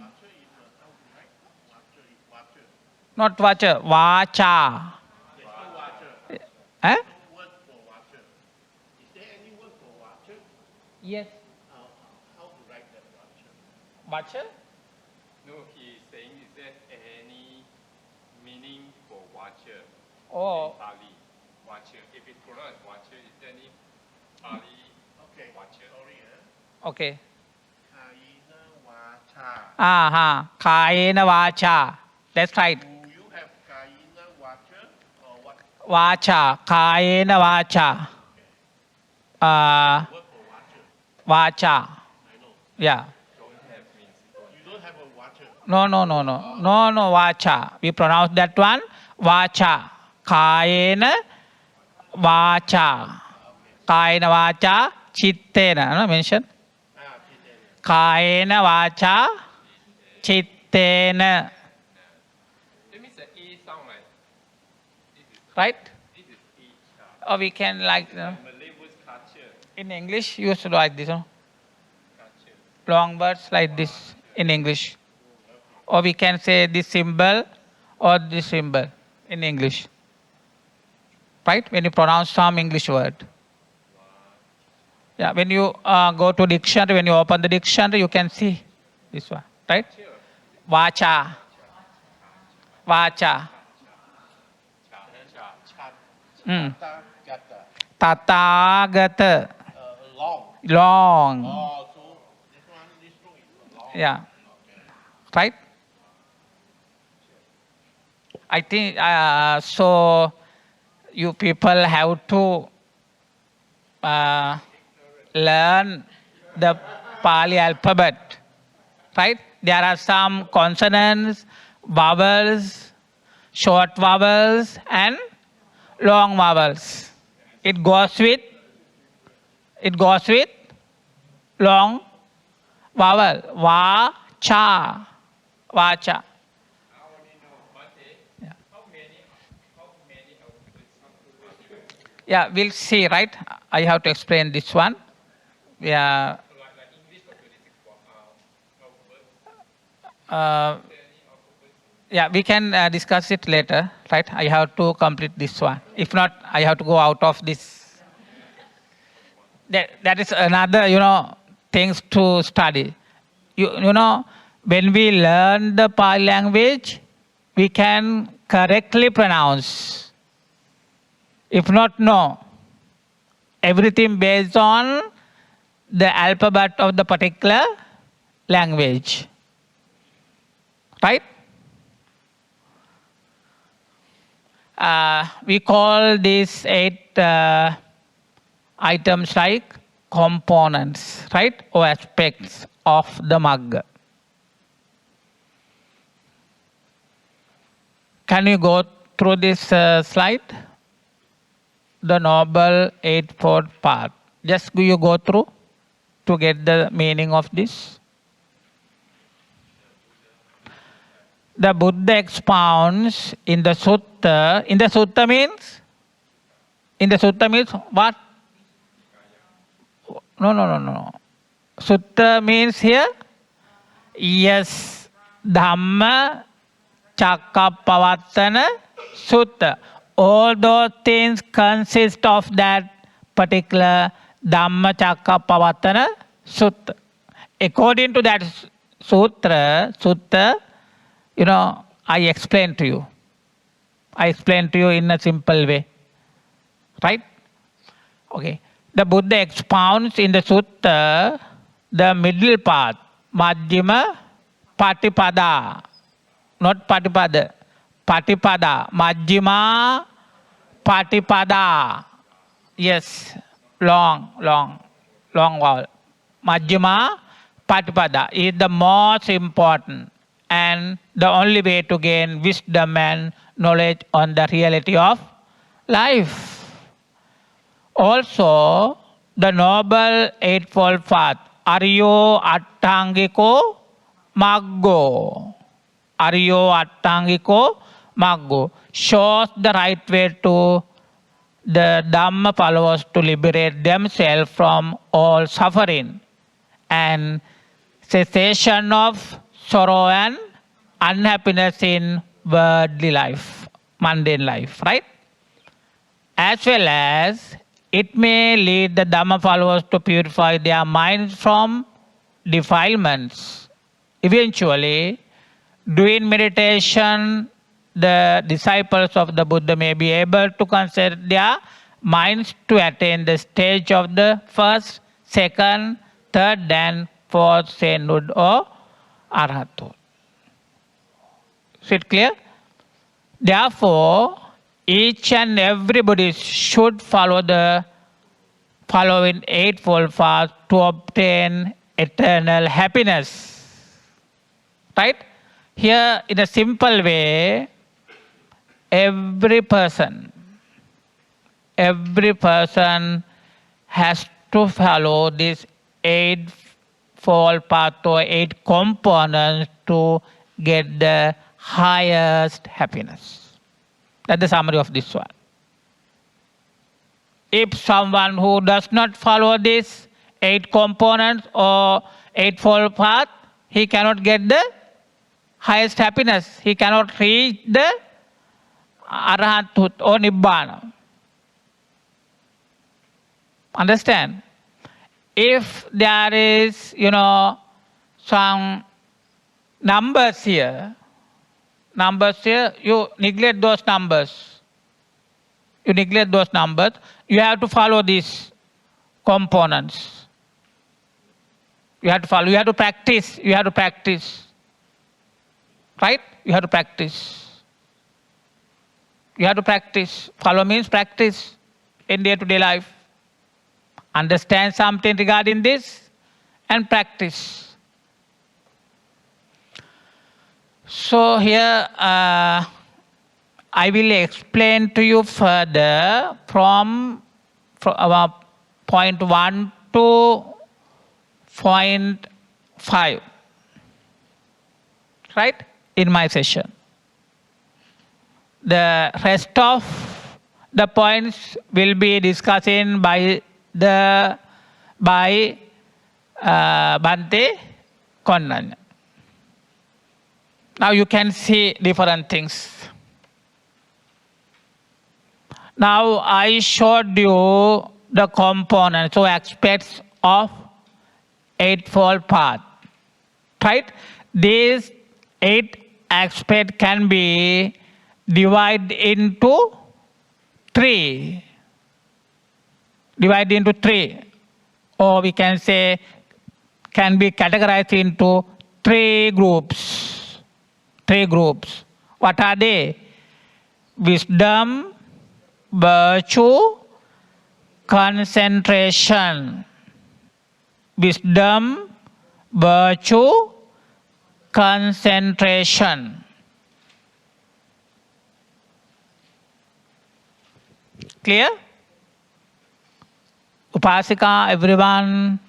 Not vacha. Vacha. Eh? Yes. How to write that Vacha? No, he's saying, is there any meaning for Vacha Oh. in Pali? Vacha. If it's pronounced Vacha, is there any Pali Vacha? Okay. Kayena Vacha. Aha. Kayena Vacha. That's right. Do you have Kayena Vacha or what? Vacha. Kayena Vacha. Word for Vacha. Vacha. I know. Yeah. Don't have meaning. No, vacha. We pronounce that one, vacha. Kayena vacha. Kayena vacha, chittena. No, mention. Kayena vacha, chittena. That means the A sound like Right? this is E. Or we can like, Malay words culture. in English, use like this. No? Culture. Long words like this in English. Or we can say this symbol or this symbol in English. Right? When you pronounce some English word. Yeah, when you go to dictionary, when you open the dictionary, you can see this one. Right? Vacha. Vacha. Mm. Tathagata. Long. So this one is long. Yeah. Right? I think so. You people have to learn the Pali alphabet. Right? There are some consonants, vowels, short vowels, and long vowels. It goes with long vowel. Va, cha, vacha. I only know Bhante. Yeah. How many alphabets? Yeah, we'll see, right? I have to explain this one. Yeah. Like English got 26 alphabets. Yeah, we can discuss it later, right? I have to complete this one. If not, I have to go out of this. That is another, things to study. When we learn the Pali language, we can correctly pronounce. If not, no. Everything based on the alphabet of the particular language. Right? We call these 8 items like components, right? Or aspects of the Magga. Can you go through this slide? The Noble Eightfold Path. Just you go through to get the meaning of this. The Buddha expounds in the sutta. In the sutta means what? No. Sutta means here? Yes. Dhamma Chakkappavattana Sutta. All those things consist of that particular Dhamma Chakkappavattana Sutta. According to that sutta, I explain to you. I explain to you in a simple way. Right? Okay. The Buddha expounds in the sutta the middle path, Majjhima Patipada. Not Patipada. Patipada. Majjhima Patipada. Yes. Long vowel. Majjhima Patipada is the most important and the only way to gain wisdom and knowledge on the reality of life. Also, the Noble Eightfold Path, Aryo Attangiko Maggo. Aryo Attangiko Maggo shows the right way to the Dhamma followers to liberate themselves from all suffering and cessation of sorrow and unhappiness in worldly life, mundane life, right? As well as it may lead the Dhamma followers to purify their minds from defilements. Eventually, doing meditation, the disciples of the Buddha may be able to concentrate their minds to attain the stage of the first, second, third, and fourth sainthood or arhathood. Is it clear? Therefore, each and every Buddhist should follow the following eightfold path to obtain eternal happiness. Right? Here, in a simple way, every person has to follow this eightfold path or 8 components to get the highest happiness. That's the summary of this one. If someone who does not follow these 8 components or eightfold path, he cannot get the highest happiness. He cannot reach the Arhatut or Nibbana. Understand? If there is, some numbers here, you neglect those numbers. You neglect those numbers. You have to follow these components. You have to follow. You have to practice. You have to practice. Right? You have to practice. You have to practice. Follow means practice in day-to-day life. Understand something regarding this and practice. So here I will explain to you further from our point 1 to point 5. Right? In my session. The rest of the points will be discussed by Bhante Konnan. Now you can see different things. Now I showed you the components or aspects of eightfold path. Right? These 8 aspects can be divided into 3. Divided into 3. Or we can say can be categorized into 3 groups. 3 groups. What are they? Wisdom, virtue, concentration. Wisdom, virtue, concentration. Clear? Upasika, everyone,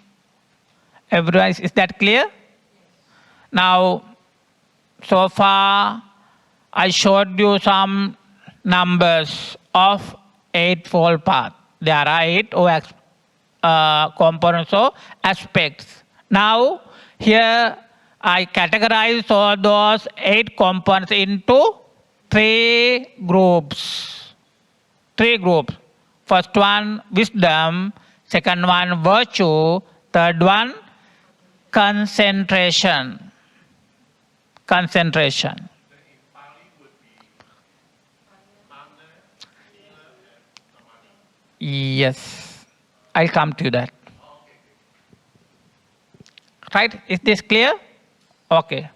is that clear? Now, so far, I showed you some numbers of eightfold path. There are 8 components or aspects. Now, here I categorize all those 8 components into 3 groups. 3 groups. First one, wisdom. Second one, virtue. Third one, concentration. Concentration. Yes, I'll come to that. Right? Is this clear? Okay.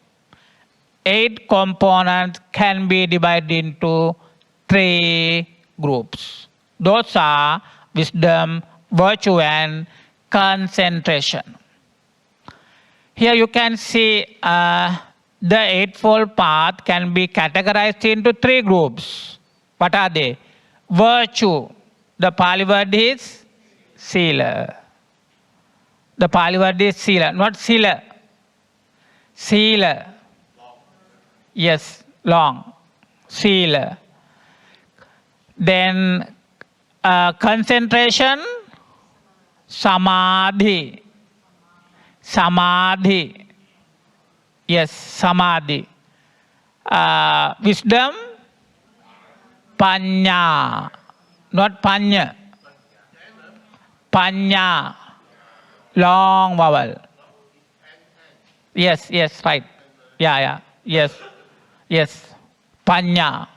8 components can be divided into 3 groups. Those are wisdom, virtue, and concentration. Here you can see the eightfold path can be categorized into 3 groups. What are they? Virtue. The Pali word is sila. The Pali word is sila, not sila. Sila. Yes, long. Sila. Then concentration, samadhi. Samadhi. Yes, samadhi. Wisdom, panya. Not panya. Panya. Long vowel. Yes, right. Yeah. Yes. Panya.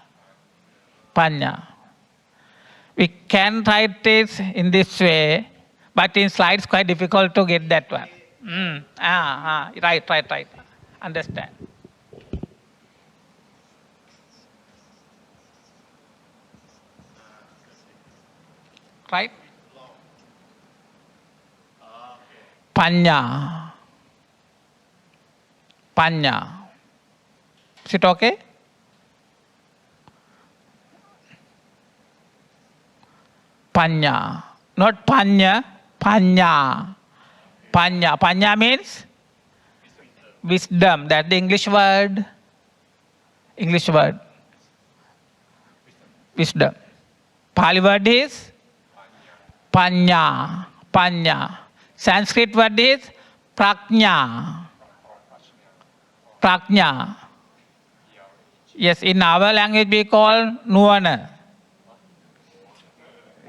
We can write this in this way, but in slides quite difficult to get that one. Right. Understand. Right? Panya. Is it okay? Panya. Not panya, panya. Panya. Panya means wisdom. That's the English word. English word. Wisdom. Pali word is panya. Panya. Sanskrit word is prajna. Prajna. Yes, in our language we call nuwana.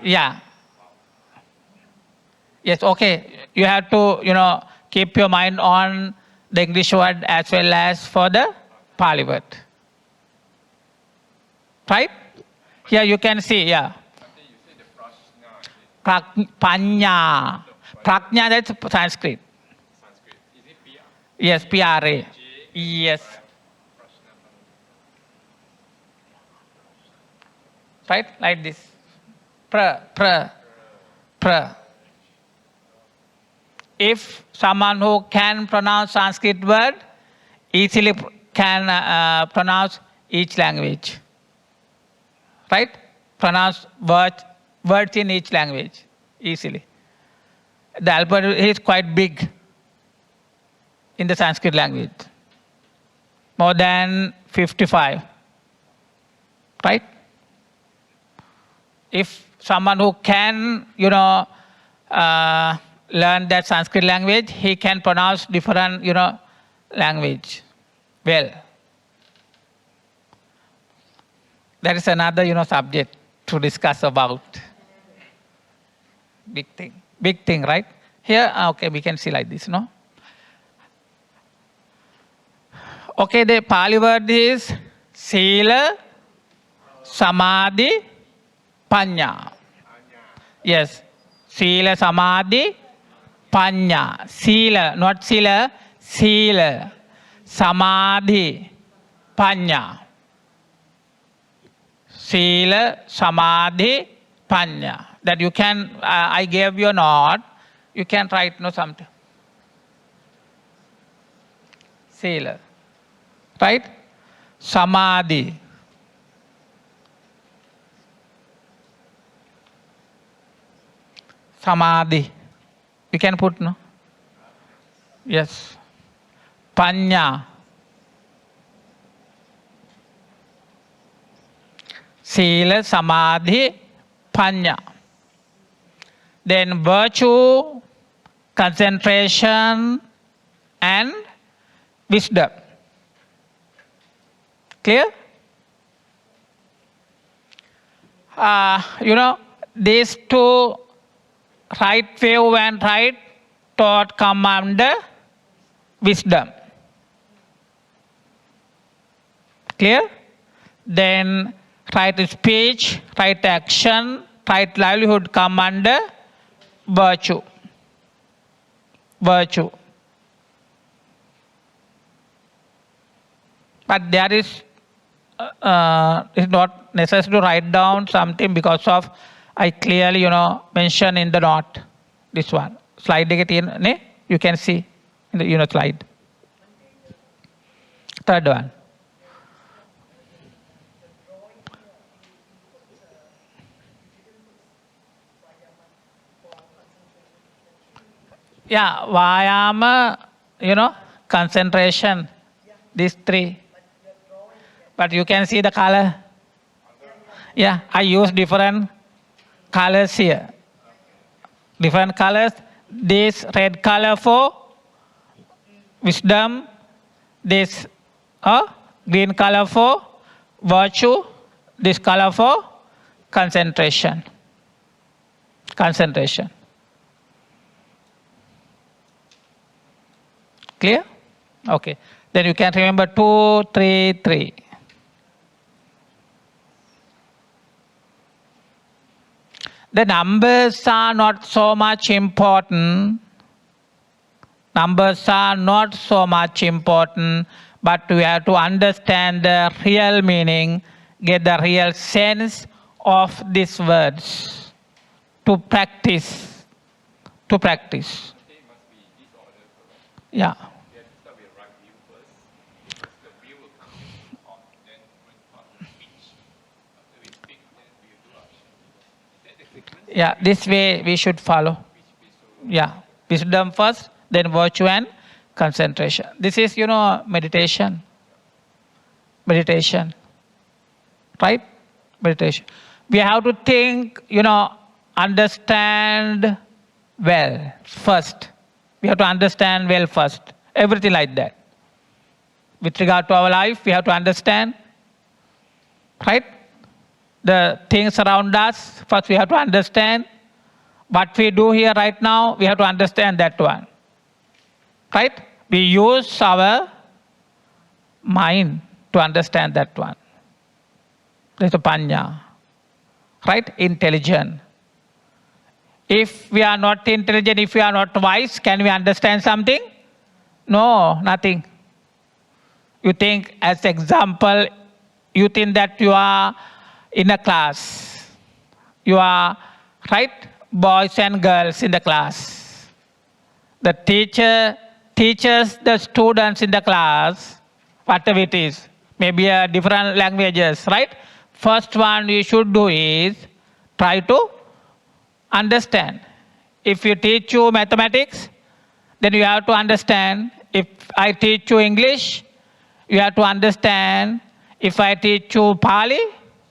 Yeah. Yes, okay. You have to, keep your mind on the English word as well as for the Pali word. Right? Here you can see, yeah. Panya. Prajna, that's Sanskrit. Yes, P-R-A. Yes. Right? Like this. Pra. If someone who can pronounce Sanskrit word, easily can pronounce each language. Right? Pronounce words in each language easily. The alphabet is quite big in the Sanskrit language. More than 55. Right? If someone who can, learn that Sanskrit language, he can pronounce different, language well. That is another, subject to discuss about. Big thing, right? Here, okay, we can see like this, no? Okay, the Pali word is Sila, Samadhi, Panya. Yes, Sila, Samadhi, Panya. Sila, not Sila, Sila, Samadhi, Panya. Sila, Samadhi, Panya. That you can, I gave you a note, you can write something. Sila. Right? Samadhi. Samadhi. You can put, no? Yes. Panya. Sila, Samadhi, Panya. Then virtue, concentration, and wisdom. Clear? These two, right view and right thought, come under wisdom. Clear? Then right speech, right action, right livelihood come under virtue. Virtue. But there is it's not necessary to write down something because of I clearly mention in the note this one. Slide you can see in the slide. Third one. Yeah, Vayama, concentration, these three. But you can see the color. Yeah, I use different colors here. Different colors. This red color for wisdom. This green color for virtue. This color for concentration. Concentration. Clear? Okay. Then you can remember 2, 3, 3. The numbers are not so much important. Numbers are not so much important, but we have to understand the real meaning, get the real sense of these words to practice. To practice. Yeah. Yeah, this way we should follow. Yeah, wisdom first, then virtue and concentration. This is, meditation. Meditation. Right? Meditation. We have to think, understand well first. We have to understand well first. Everything like that. With regard to our life, we have to understand. Right? The things around us, first we have to understand. What we do here right now, we have to understand that one. Right? We use our mind to understand that one. There's a panya. Right? Intelligent. If we are not intelligent, if we are not wise, can we understand something? No, nothing. You think, as example, you think that you are in a class. You are, right? Boys and girls in the class. The teacher teaches the students in the class, whatever it is, maybe different languages, right? First one you should do is try to understand. If you teach you mathematics, then you have to understand. If I teach you English, you have to understand. If I teach you Pali,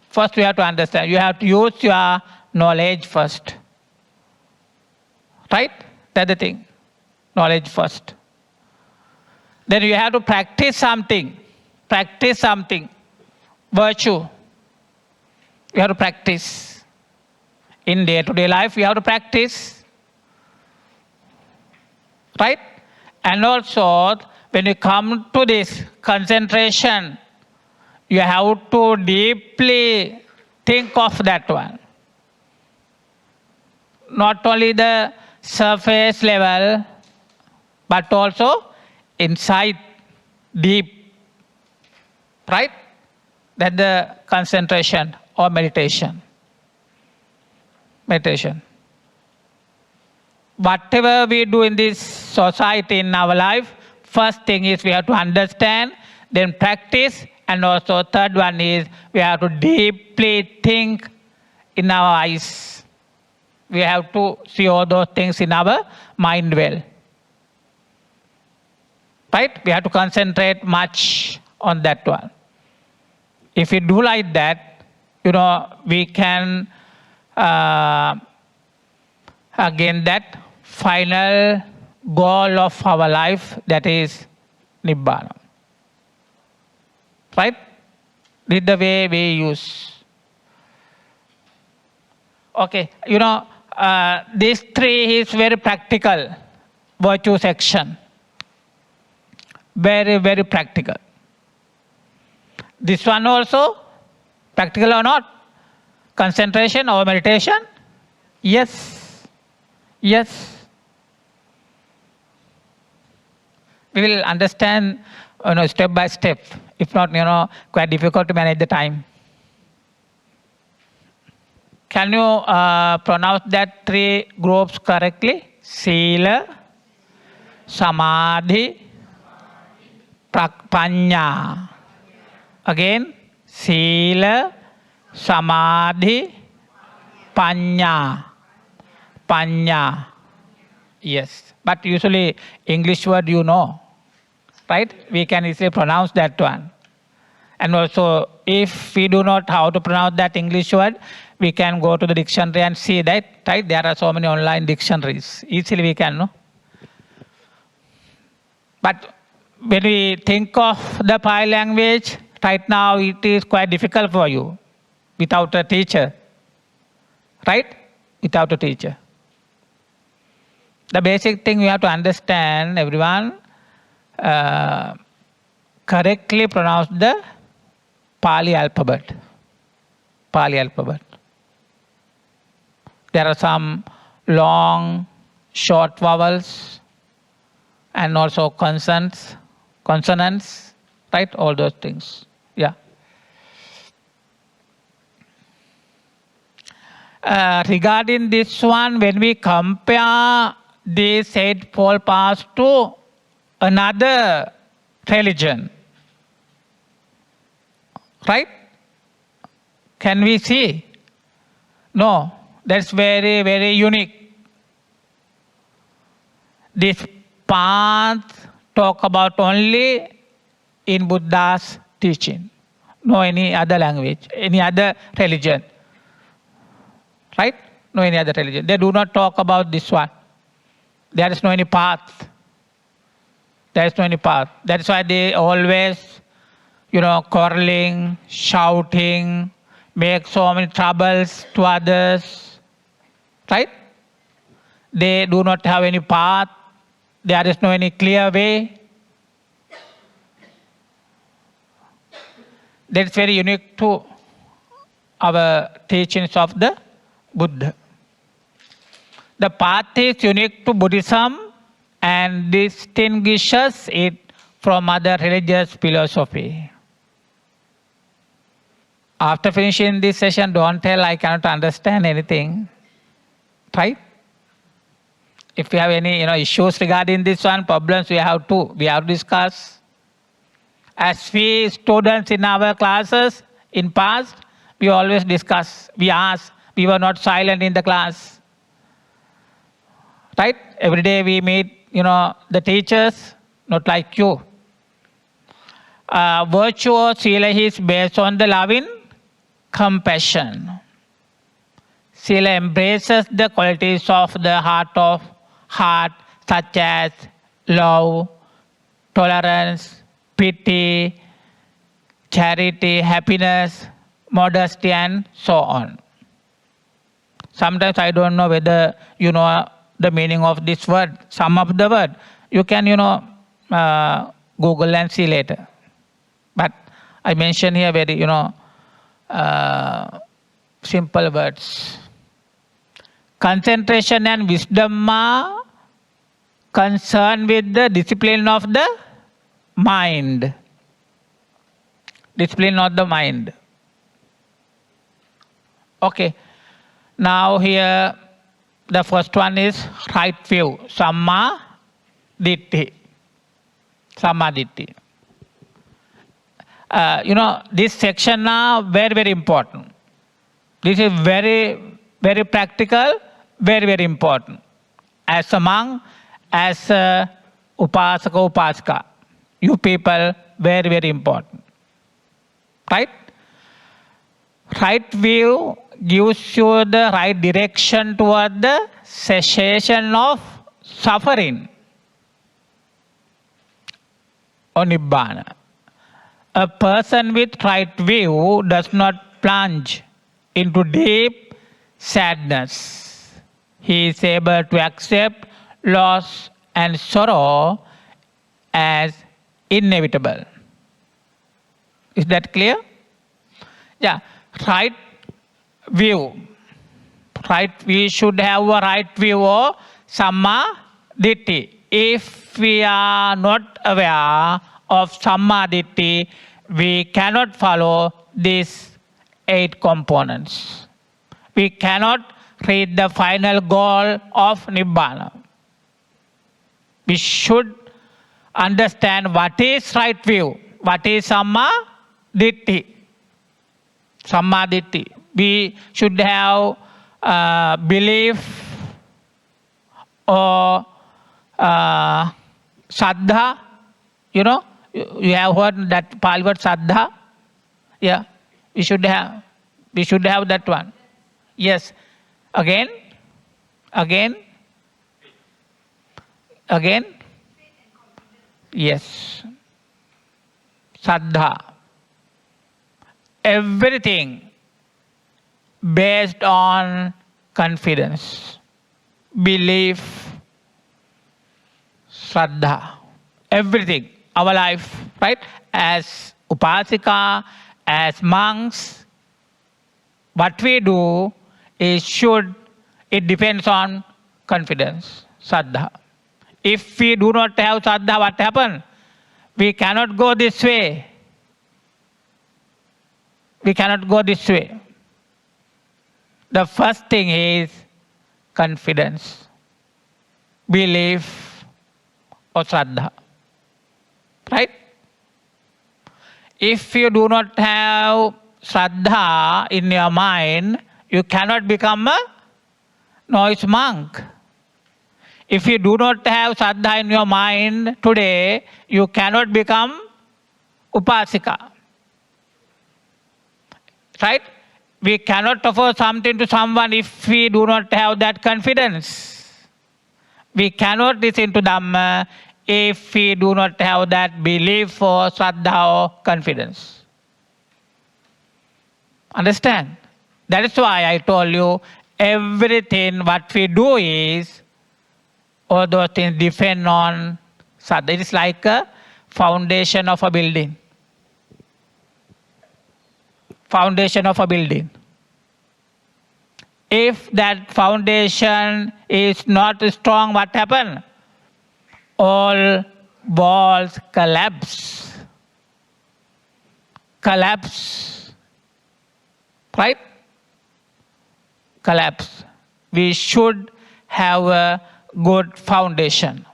first you have to understand. You have to use your knowledge first. Right? That's the thing. Knowledge first. Then you have to practice something. Practice something. Virtue. You have to practice. In day-to-day life, you have to practice. Right? And also, when you come to this concentration, you have to deeply think of that one. Not only the surface level, but also inside, deep. Right? That's the concentration or meditation. Meditation. Whatever we do in this society, in our life, first thing is we have to understand, then practice, and also third one is we have to deeply think in our eyes. We have to see all those things in our mind well. Right? We have to concentrate much on that one. If we do like that, we can again that final goal of our life, that is Nibbana. Right? This is the way we use. Okay, these three is very practical, virtue section. Very, very practical. This one also, practical or not? Concentration or meditation? Yes. Yes. We will understand step by step. If not, quite difficult to manage the time. Can you pronounce that three groups correctly? Sila, Samadhi, Panya. Again, Sila, Samadhi, Panya. Panya. Yes. But usually English word right? We can easily pronounce that one. And also, if we do not how to pronounce that English word, we can go to the dictionary and see that, right? There are so many online dictionaries. Easily we can, no? But when we think of the Pali language, right now it is quite difficult for you without a teacher. Right? Without a teacher. The basic thing you have to understand, everyone, correctly pronounce the Pali alphabet. Pali alphabet. There are some long, short vowels and also consonants, right? All those things. Yeah. Regarding this one, when we compare these Eightfold Paths to another religion, right? Can we see? No. That's very, very unique. This path talk about only in Buddha's teaching. No any other language, any other religion. Right? No any other religion. They do not talk about this one. There is no any path. There is no any path. That's why they always, quarreling, shouting, make so many troubles to others. Right? They do not have any path. There is no any clear way. That's very unique to our teachings of the Buddha. The path is unique to Buddhism and distinguishes it from other religious philosophy. After finishing this session, don't tell I cannot understand anything. Right? If you have any issues regarding this one, problems, we have to discuss. As we students in our classes in past, we always discuss, we ask, we were not silent in the class. Right? Every day we meet, the teachers, not like you. Virtue or sila is based on the loving compassion. Sila embraces the qualities of the heart, such as love, tolerance, pity, charity, happiness, modesty, and so on. Sometimes I don't know whether you know the meaning of this word, some of the word. You can, Google and see later. But I mention here very, simple words. Concentration and wisdom are concerned with the discipline of the mind. Discipline of the mind. Okay. Now here, the first one is right view. Samma Ditti. Samma Ditti. This section now very, very important. This is very, very practical, very, very important. As a monk, as a upasaka, upasika, you people, very, very important. Right? Right view gives you the right direction toward the cessation of suffering or nibbana. A person with right view does not plunge into deep sadness. He is able to accept loss and sorrow as inevitable. Is that clear? Yeah. Right view. Right, we should have a right view of Samma Ditti. If we are not aware of Samma Ditti, we cannot follow these 8 components. We cannot reach the final goal of Nibbana. We should understand what is right view, what is Samma Ditti. Samma Ditti. We should have belief or Saddha. You have heard that Pali word Saddha? Yeah, we should have that one. Yes. Again. Yes. Saddha. Everything based on confidence, belief, Shraddha. Everything. Our life, right? As upasika, as monks, what we do it depends on confidence, Saddha. If we do not have Saddha, what happens? We cannot go this way. We cannot go this way. The first thing is confidence, belief, or Shraddha. Right? If you do not have Shraddha in your mind, you cannot become a No, it's monk. If you do not have Saddha in your mind today, you cannot become Upasika. Right? We cannot offer something to someone if we do not have that confidence. We cannot listen to Dhamma if we do not have that belief or Saddha or confidence. Understand? That is why I told you everything what we do is, all those things depend on Saddha. It is like a foundation of a building. Foundation of a building. If that foundation is not strong, what happens? All walls collapse. Collapse. Right? Collapse. We should have a good foundation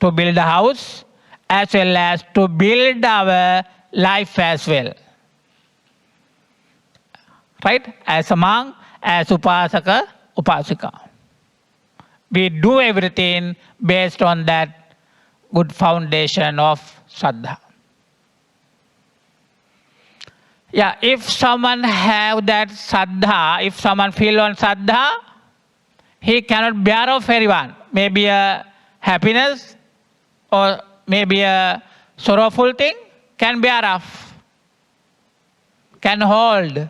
to build a house as well as to build our life as well. Right? As a monk, as Upasaka, Upasika. We do everything based on that good foundation of Saddha. Yeah, if someone have that Saddha, if someone feel on Saddha, he cannot bear of anyone. Maybe a happiness or maybe a sorrowful thing, can bear of, can hold.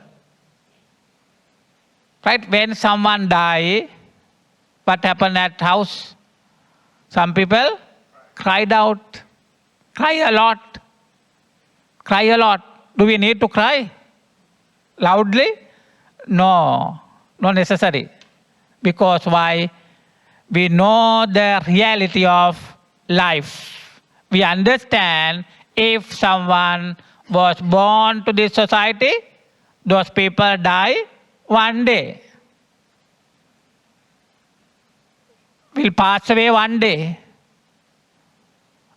Right? When someone die, what happened at house? Some people cried out, cry a lot, cry a lot. Do we need to cry loudly? No, not necessary. Because why? We know the reality of life. We understand if someone was born to this society, those people die one day. Will pass away one day.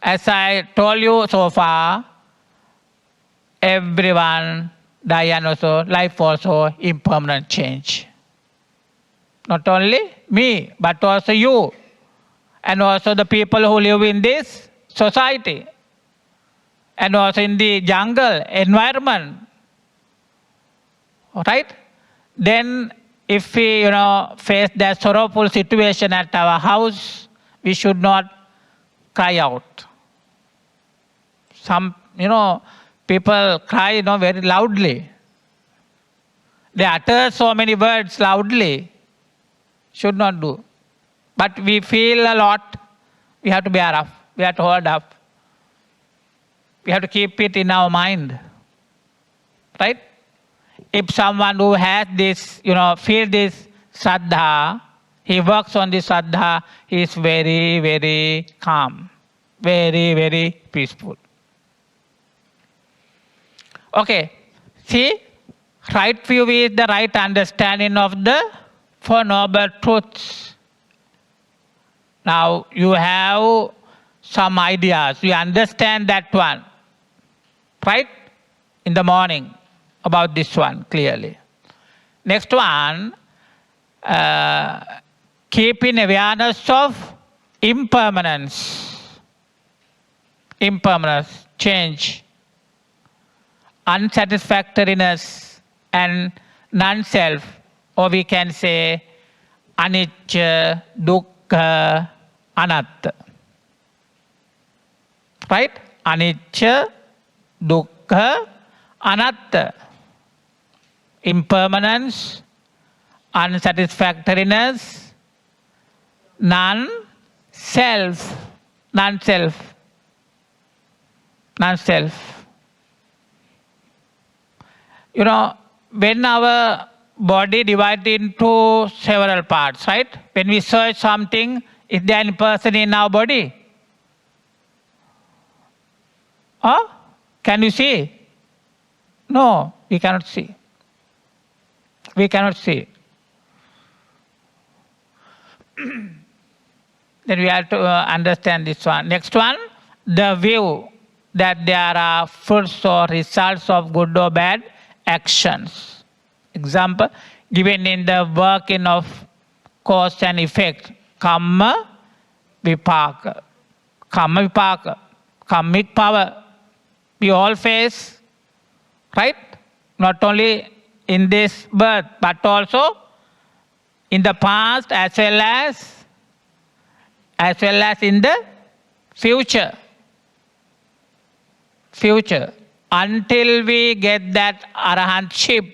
As I told you so far, everyone die and also life also impermanent change. Not only me, but also you, and also the people who live in this society, and also in the jungle environment. Right? Then if we face that sorrowful situation at our house, we should not cry out. Some people cry very loudly. They utter so many words loudly. Should not do. But we feel a lot. We have to bear up. We have to hold up. We have to keep it in our mind. Right? If someone who has this, feel this Saddha, he works on this Saddha, he is very, very calm. Very, very peaceful. Okay. See, right view is the right understanding of the Four Noble Truths. Now you have some ideas. You understand that one. Right? In the morning. About this one clearly. Next one, keeping awareness of impermanence. Impermanence, change, unsatisfactoriness, and non-self, or we can say anicca, dukkha, anatta. Right? Anicca, dukkha, anatta. Impermanence, unsatisfactoriness, non-self. Non-self. Non-self. When our body divided into several parts, right? When we search something, is there any person in our body? Can you see? No, we cannot see. We cannot see. Then we have to understand this one. Next one, the view that there are fruits or results of good or bad actions. Example, given in the working of cause and effect, karma, vipaka. Karma, vipaka, karmic power. We all face, right? Not only in this birth, but also in the past as well as in the future. Future. Until we get that arahantship,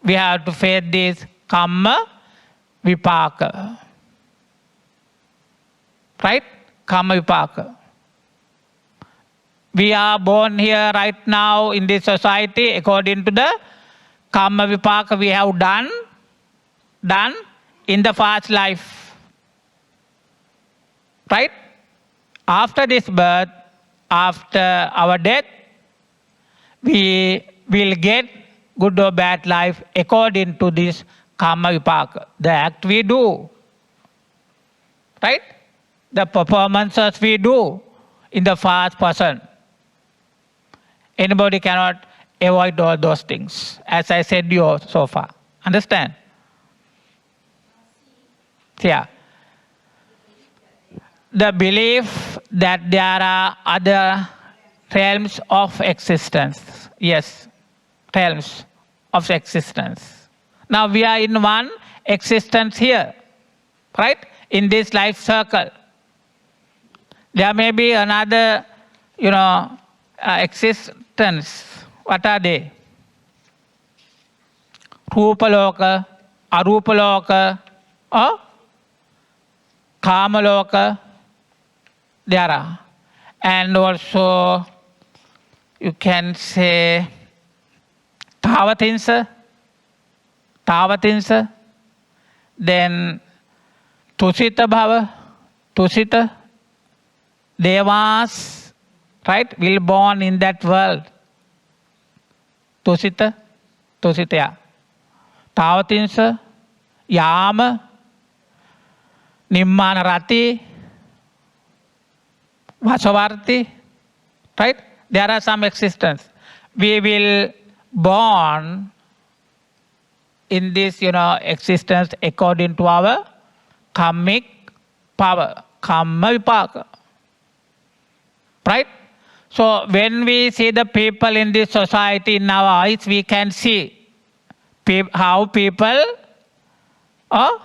we have to face this karma, vipaka. Right? Karma, vipaka. We are born here right now in this society according to the karma, vipaka we have done in the past life. Right? After this birth, after our death, we will get good or bad life according to this karma, vipaka, the act we do. Right? The performances we do in the past person. Anybody cannot avoid all those things, as I said to you so far. Understand? Yeah. The belief that there are other realms of existence. Yes, realms of existence. Now we are in one existence here, right? In this life circle. There may be another, existence. What are they? Rupa loka, arupa loka, or kama loka. There are. And also, you can say, Tavatinsa, then Tusita Bhava, Tusita, Devas, right, will born in that world. Tusita, yeah. Tavatinsa, Yama, Nimmanarati, Vasavarti, right? There are some existence. We will born in this, existence according to our karmic power, karma vipaka. Right? So when we see the people in this society in our eyes, we can see how people are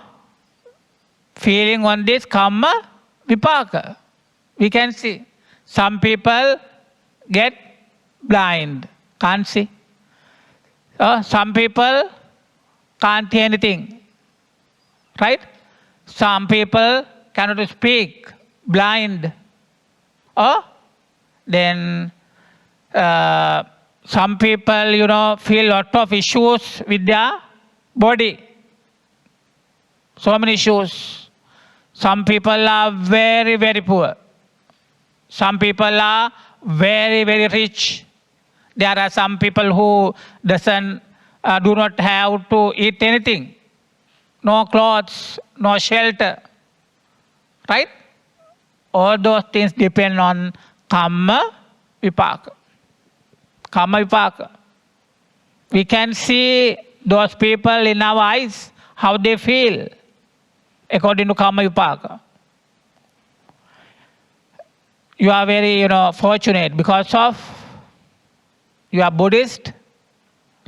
feeling on this karma vipaka. We can see. Some people get blind, can't see. Some people can't hear anything. Right? Some people cannot speak, blind. Then some people, feel lot of issues with their body. So many issues. Some people are very, very poor. Some people are very, very rich. There are some people who do not have to eat anything. No clothes, no shelter. Right? All those things depend on karma vipaka. Karma vipaka. We can see those people in our eyes, how they feel according to karma vipaka. You are very, fortunate because of you are Buddhist,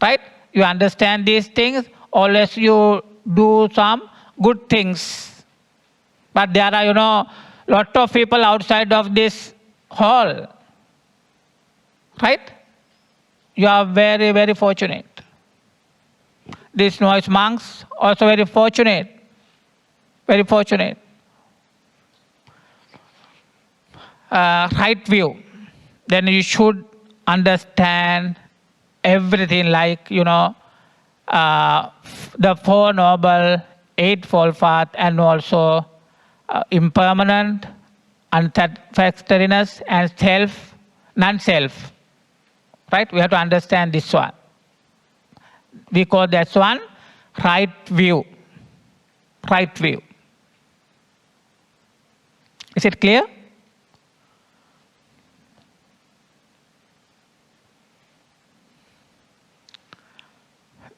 right? You understand these things, unless you do some good things. But there are, lot of people outside of this hall, right? You are very, very fortunate. These noise monks also very fortunate. Very fortunate. Right view. Then you should understand everything like, the Four Noble Eightfold Path and also impermanent, unsatisfactoriness and self, non-self. Right? We have to understand this one. We call that one right view. Right view. Is it clear?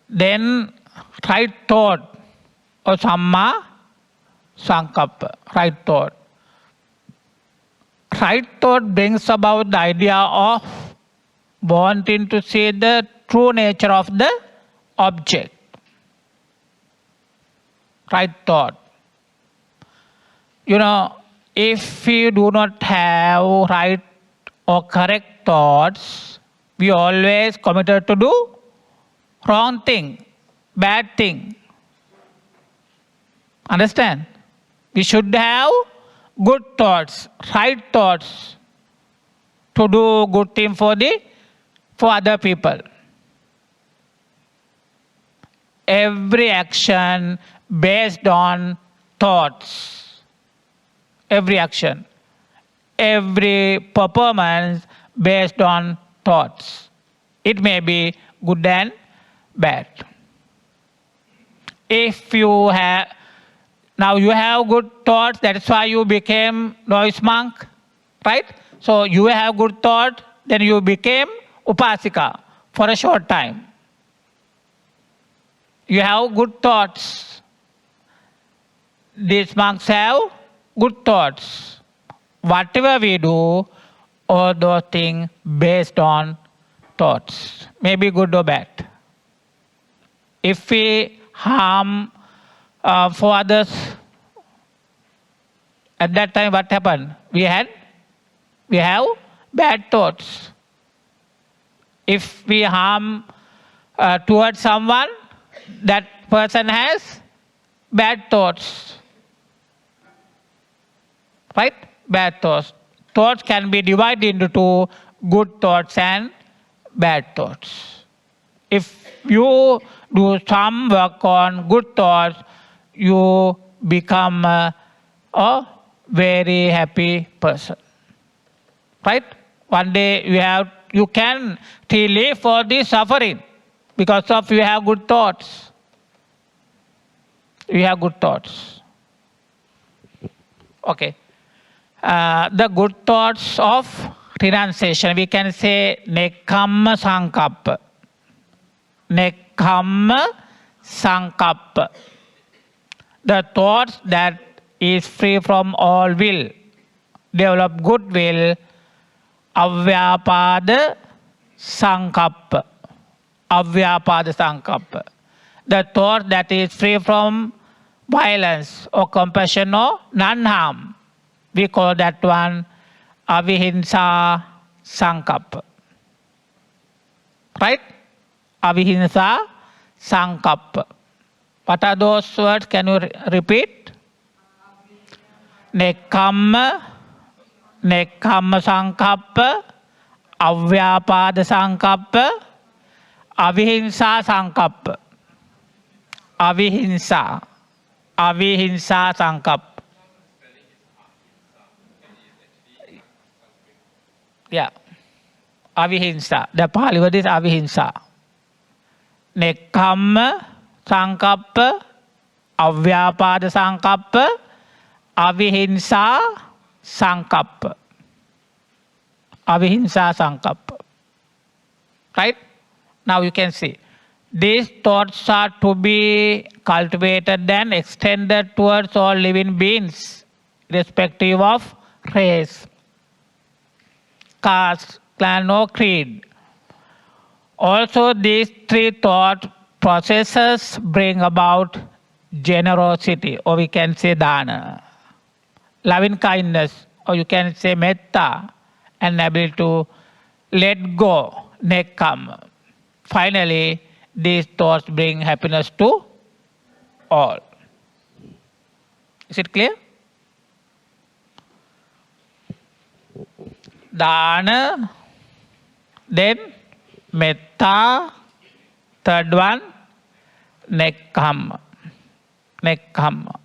Then right thought or Samma Sankappa, right thought. Right thought brings about the idea of wanting to see the true nature of the object. Right thought. If we do not have right or correct thoughts, we always committed to do wrong thing, bad thing. Understand? We should have good thoughts, right thoughts to do good thing for other people. Every action based on thoughts. Every action. Every performance based on thoughts. It may be good and bad. If you have Now you have good thoughts, that's why you became novice monk, right? So you have good thought, then you became upasika for a short time. You have good thoughts. These monks have good thoughts. Whatever we do, all those things based on thoughts, maybe good or bad. If we harm for others, at that time what happened? We have bad thoughts. If we harm towards someone, that person has bad thoughts. Right? Bad thoughts. Thoughts can be divided into two, good thoughts and bad thoughts. If you do some work on good thoughts, you become a very happy person. Right? One day you can relieve for the suffering because of you have good thoughts. You have good thoughts. Okay. The good thoughts of renunciation, we can say nekkamma sankappa. Nekkamma sankappa. The thoughts that is free from all will, develop good will, avyapada sankappa. Avyapada sankappa. The thought that is free from violence or compassion or non-harm. We call that one avihimsa sankappa. Right? Avihimsa sankappa. What are those words? Can you repeat? Nekkamma sankappa, avyapada sankappa, avihimsa sankappa. Avihimsa sankappa. Yeah. Avihimsa. The Pali word is avihimsa. Nekkamma sankappa, avyapada sankappa, avihimsa sankappa. Avihimsa sankappa. Right? Now you can see. These thoughts are to be cultivated and extended towards all living beings, irrespective of race, caste, clan or creed. Also, these three thought processes bring about generosity, or we can say dana, loving kindness, or you can say metta, and ability to let go, nekkam. Finally, these thoughts bring happiness to all. Is it clear? Dana, then metta, third one, nekkhamma. Nekkhamma.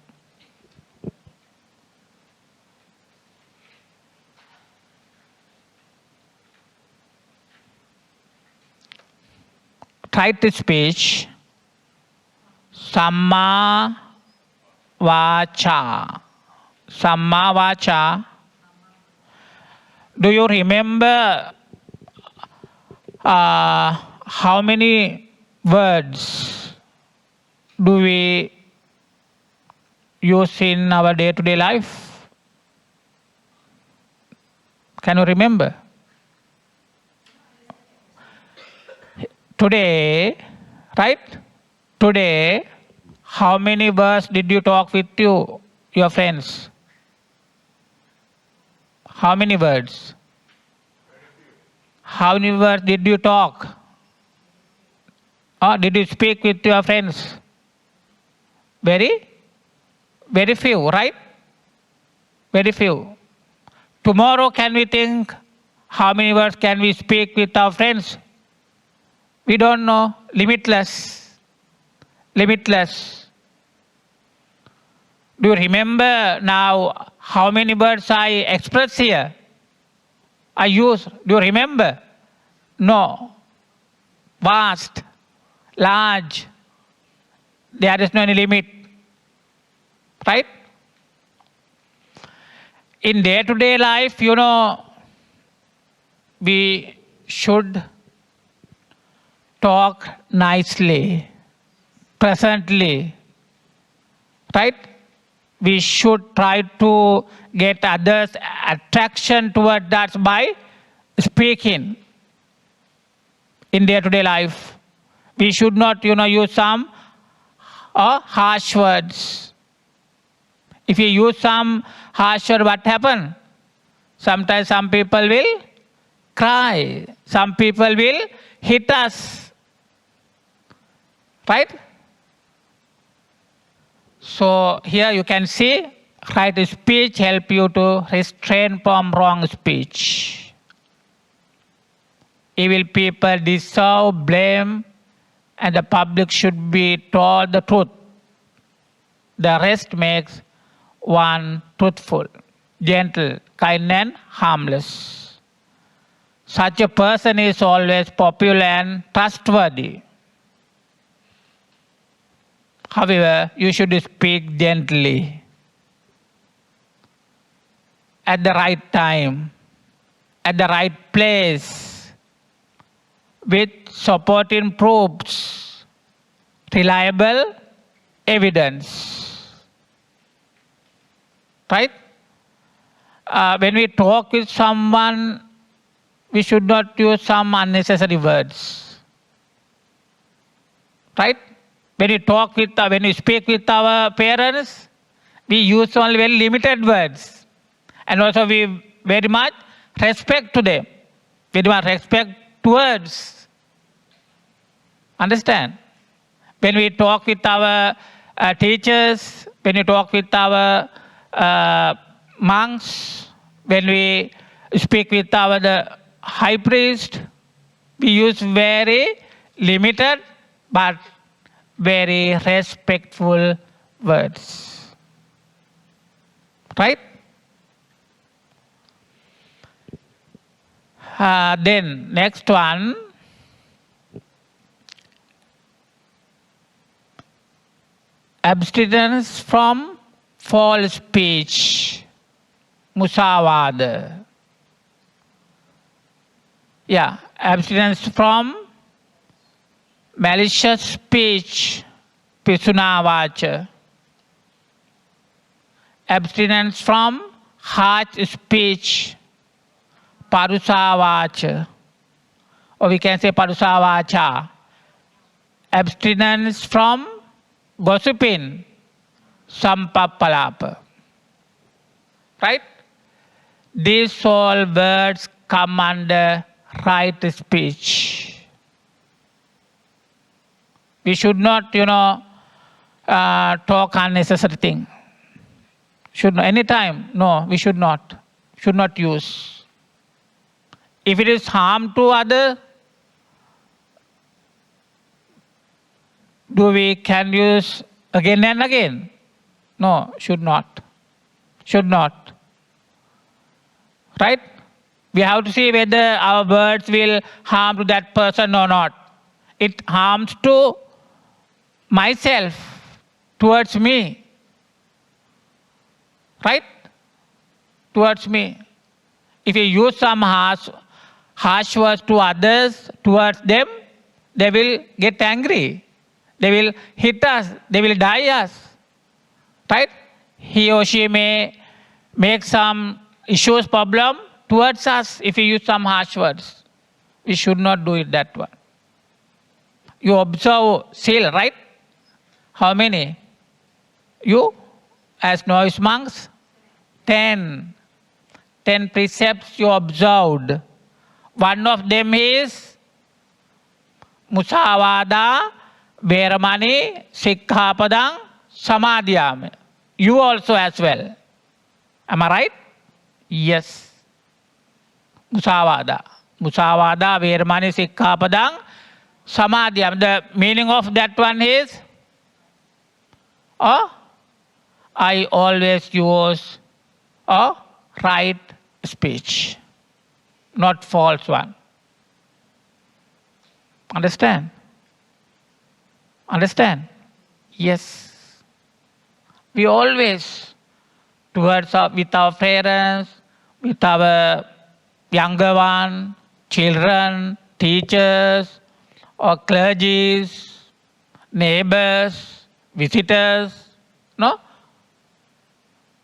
Try to speech. Samma vacha. Samma vacha. Do you remember how many words do we use in our day-to-day life? Can you remember? Today, right? Today, how many words did you talk with your friends? How many words? How many words did you talk? Or did you speak with your friends? Very few, right? Very few. Tomorrow, can we think how many words can we speak with our friends? We don't know. Limitless. Limitless. Do you remember now how many words I express here? I use. Do you remember? No. Vast. Large. There is no any limit. Right? In day-to-day life, we should talk nicely, pleasantly. Right? We should try to get others' attraction toward us by speaking in day-to-day life. We should not, use some harsh words. If you use some harsh word, what happens? Sometimes some people will cry. Some people will hit us. Right? So here you can see, right speech help you to restrain from wrong speech. Evil people deserve blame, and the public should be told the truth. The rest makes one truthful, gentle, kind and harmless. Such a person is always popular and trustworthy. However, you should speak gently, at the right time, at the right place, with supporting proofs, reliable evidence. Right? When we talk with someone, we should not use some unnecessary words. Right? When we speak with our parents, we use only very limited words. And also we very much respect to them. Very much respect towards. Understand? When we talk with our teachers, when we talk with our monks, when we speak with our high priest, we use very limited but very respectful words. Right? Then next one, abstinence from false speech, musavada. Yeah, abstinence from malicious speech, pisunavacha. Abstinence from harsh speech, parusavacha. Or we can say parusavacha. Abstinence from gossiping, sampapalapa. Right? These all words come under right speech. We should not, talk unnecessary thing. Should not, anytime, no, we should not. Should not use. If it is harm to others, can use again and again? No, should not. Should not. Right? We have to see whether our words will harm to that person or not. It harms to myself, towards me. Right? Towards me. If you use some harsh words to others, towards them, they will get angry. They will hit us. They will die us. Right? He or she may make some issues, problem towards us if we use some harsh words. We should not do it that one. You observe seal, right? How many? You, as novice monks? 10. 10 precepts you observed. One of them is Musavada, Veramani, Sikkhapadang, Samadhyami. You also as well. Am I right? Yes. Musavada. Musavada, Veramani, Sikkhapadang, Samadhyami. The meaning of that one is, I always use right speech, not false one. Understand? Understand? Yes. We always, with our parents, with our younger one, children, teachers, or clergies, neighbors, visitors, no?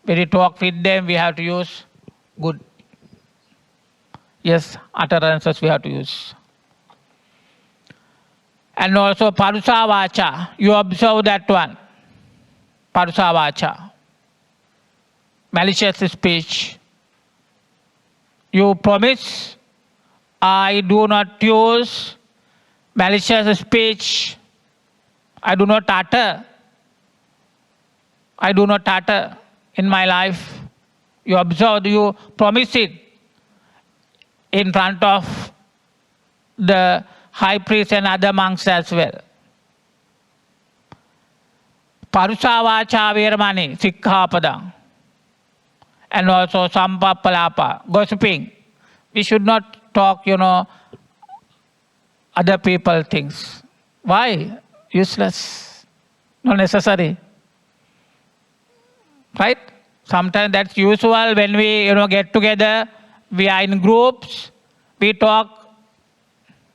When we talk with them, we have to use good, yes, utterances we have to use. And also Parusa Vacha, you observe that one. Parusa Vacha, malicious speech. You promise, I do not use malicious speech. I do not utter. I do not utter in my life. You observe, you promise it in front of the high priest and other monks as well. Parusa Vacha Veramani, Sikkhapadang. And also Sampapalapa, gossiping. We should not talk, other people things. Why? Useless. Not necessary. Right? Sometimes that's usual when we, get together. We are in groups. We talk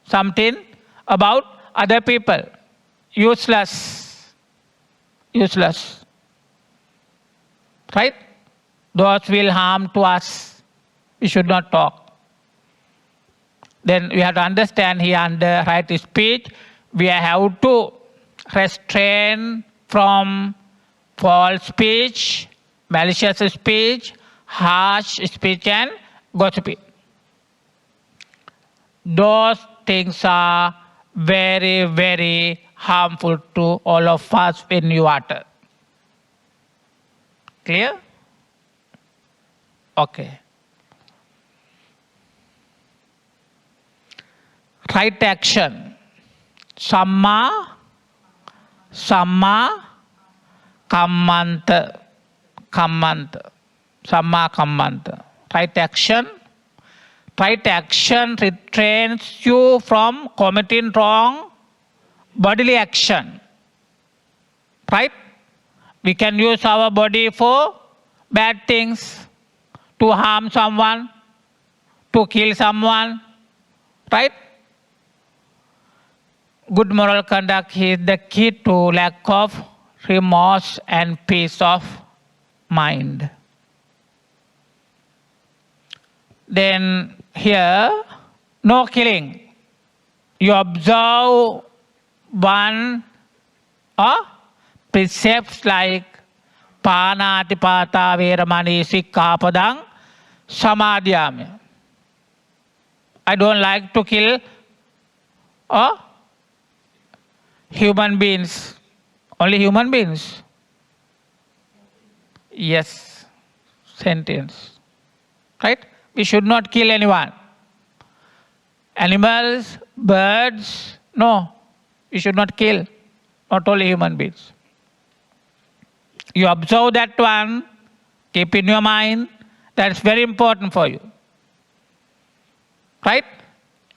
something about other people. Useless. Useless. Right? Those will harm to us. We should not talk. Then we have to understand here under right speech, we have to restrain from false speech, malicious speech, harsh speech, and gossiping. Those things are very, very harmful to all of us when you utter. Clear? Okay. Right action. Samma kammanta. Samma kammanta. Right action. Right action restrains you from committing wrong bodily action. Right? We can use our body for bad things, to harm someone, to kill someone. Right? Good moral conduct is the key to lack of remorse and peace of mind. Then here, no killing. You observe one precepts like Panatipata Veramani Sikkhapadang Samadhyami. I don't like to kill human beings. Only human beings? Yes. Sentience. Right? We should not kill anyone. Animals, birds, no. We should not kill. Not only human beings. You observe that one, keep in your mind, that's very important for you. Right?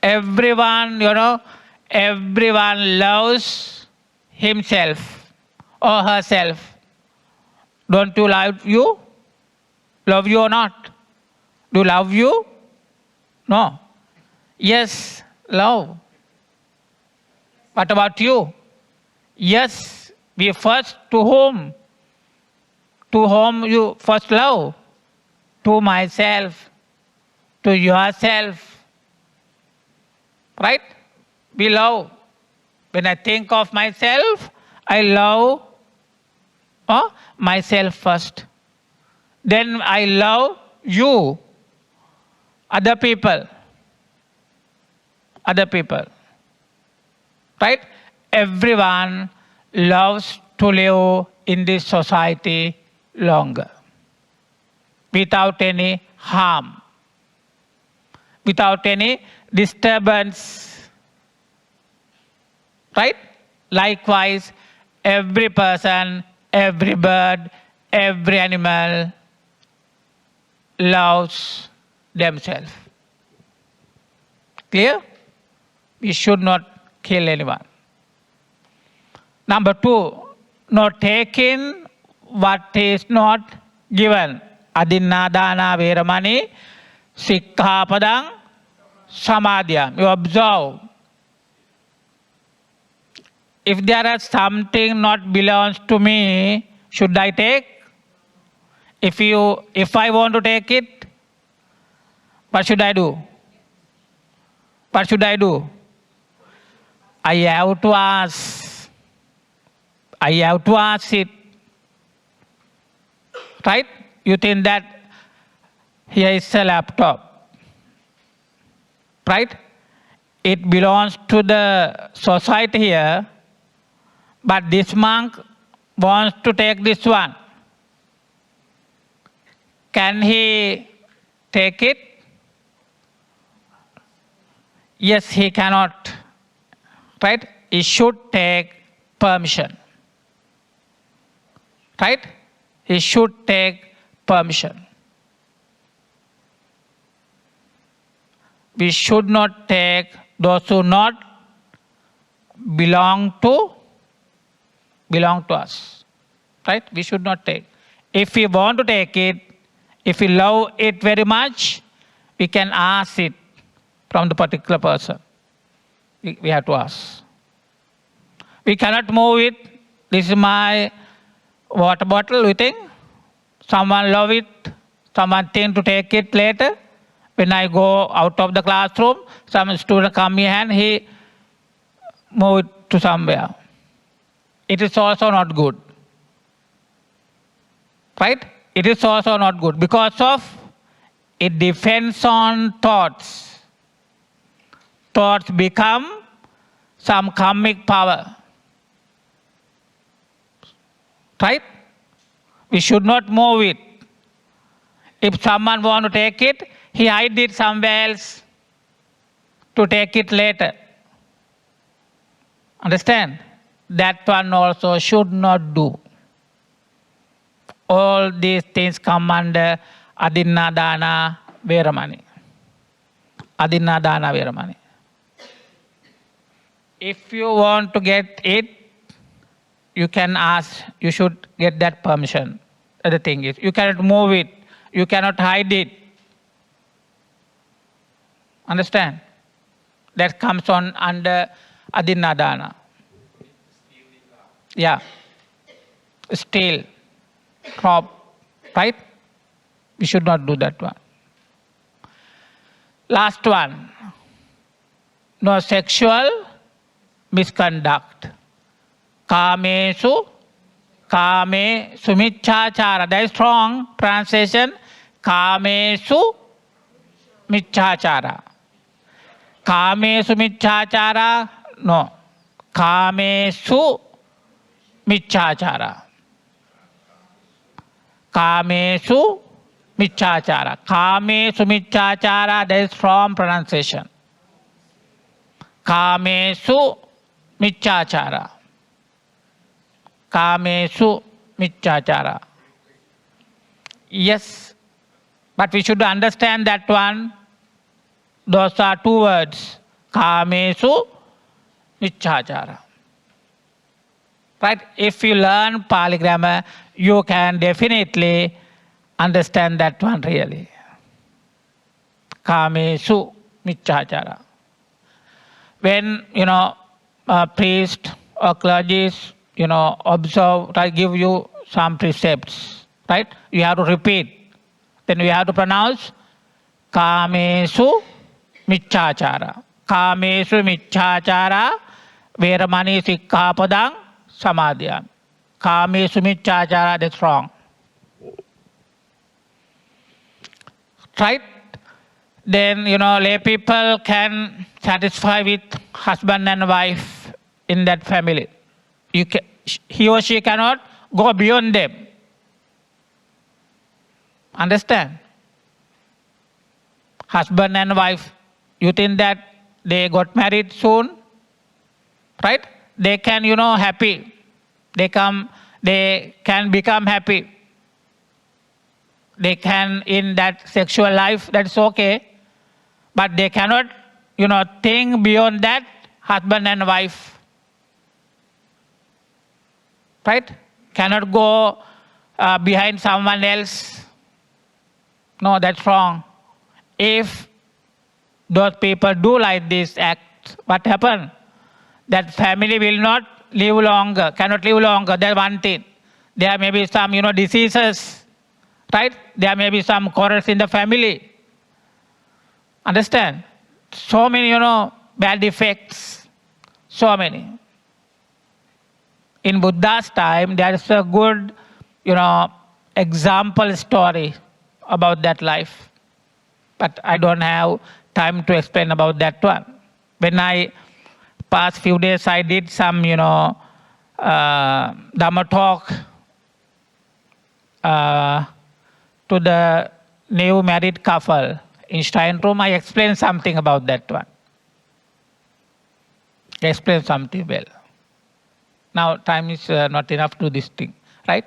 Everyone, everyone loves himself or herself. Don't you love you? Love you or not? Do you love you? No. Yes, love. What about you? Yes, we first to whom? To whom you first love? To myself, to yourself. Right? We love. When I think of myself, I love myself first. Then I love you, other people. Other people. Right? Everyone loves to live in this society longer without any harm, without any disturbance. Right? Likewise, every person, every bird, every animal loves themselves. Clear? We should not kill anyone. Number 2, not taking what is not given. Adinadana veramani sikkhapadang samadhyam. You observe. If there is something not belongs to me, should I take? If I want to take it, what should I do? What should I do? I have to ask. I have to ask it. Right? You think that here is a laptop. Right? It belongs to the society here, but this monk wants to take this one. Can he take it? Yes, he cannot. Right? He should take permission. Right? He should take permission. We should not take those who not belong to us. Right? We should not take. If we want to take it, if we love it very much, we can ask it from the particular person. We have to ask. We cannot move it. This is my water bottle, we think. Someone love it. Someone think to take it later. When I go out of the classroom, some student come here and he move it to somewhere. It is also not good. Right? It is also not good because of it depends on thoughts. Thoughts become some karmic power. Right? We should not move it. If someone want to take it, he hide it somewhere else to take it later. Understand? That one also should not do. All these things come under Adinadana Veramani. Adinadana Veramani. If you want to get it, you can ask, you should get that permission. The thing is, you cannot move it, you cannot hide it. Understand? That comes on under Adinadana. Yeah. Steal, rob, right? We should not do that one. Last one. No sexual misconduct. Kamesu, kame sumichachara. That is strong translation. Kamesu michachara. Kamesu michachara. No. Kamesu michachara. Kamesu michachara. Kamesu michachara. That is strong pronunciation. Kamesu michachara. Kamesu michachara. Yes, but we should understand that one. Those are two words. Kamesu michachara. Right? If you learn Pali grammar, you can definitely understand that one really. Kamesu michachara. When, a priest or clergies, observe, right, give you some precepts, right? You have to repeat. Then you have to pronounce Kamesu Michachara. Kamesu Michachara Veramani Sikkhapadang Samadhyam. Kamesu Michachara, that's wrong. Right? Then, lay people can satisfy with husband and wife in that family. He or she cannot go beyond them. Understand? Husband and wife, you think that they got married soon? Right? They can, happy. They can become happy. They can, in that sexual life, that's okay. But they cannot, think beyond that, husband and wife. Right? Cannot go behind someone else. No, that's wrong. If those people do like this act, what happens? That family will not live longer, cannot live longer. That's one thing. There may be some, diseases, right? There may be some quarrels in the family. Understand? So many, bad effects. So many. In Buddha's time, there is a good, example story about that life. But I don't have time to explain about that one. When I past few days, I did some, Dhamma talk to the new married couple in Stein room. I explained something about that one. I explained something well. Now time is not enough to this thing, right?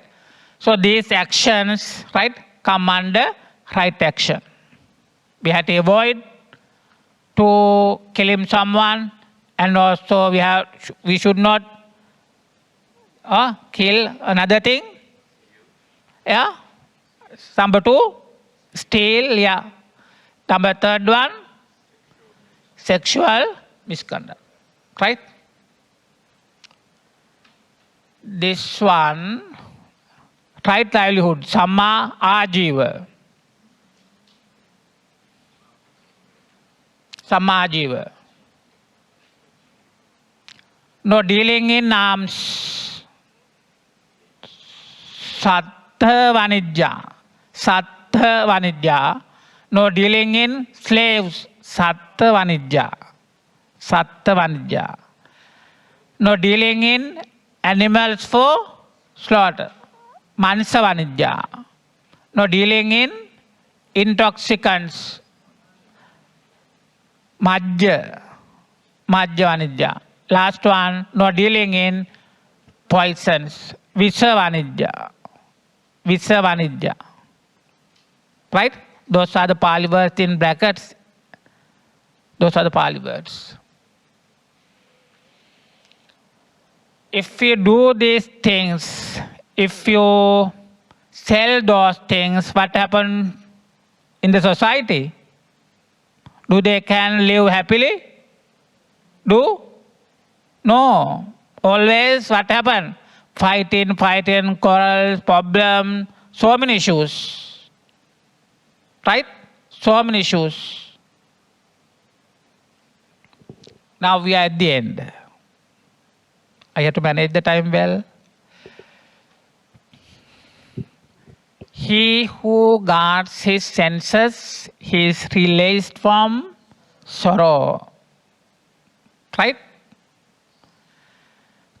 So these actions, right, come under right action. We have to avoid to killing someone, and also we should not kill another thing. Yeah. Number 2, steal. Yeah. Number 3rd one, sexual misconduct. Right? This one, right livelihood, Samma Ajiva. Samma Ajiva. No dealing in arms. Sattha Vanijja. Sattha Vanijja. No dealing in slaves. Sattha Vanijja. Sattha Vanijja. No dealing in animals for slaughter. Mansa Vanijja. No dealing in intoxicants. Majja. Majja Vanijja. Last one, no dealing in poisons. Visa Vanijja. Visa Vanijja. Right? Those are the Pali words in brackets. Those are the Pali words. If you do these things, if you sell those things, what happens in the society? Do they can live happily? Do? No. Always what happens? Fighting, quarrels, problems, so many issues. Right? So many issues. Now we are at the end. I have to manage the time well. He who guards his senses, he is released from sorrow. Right?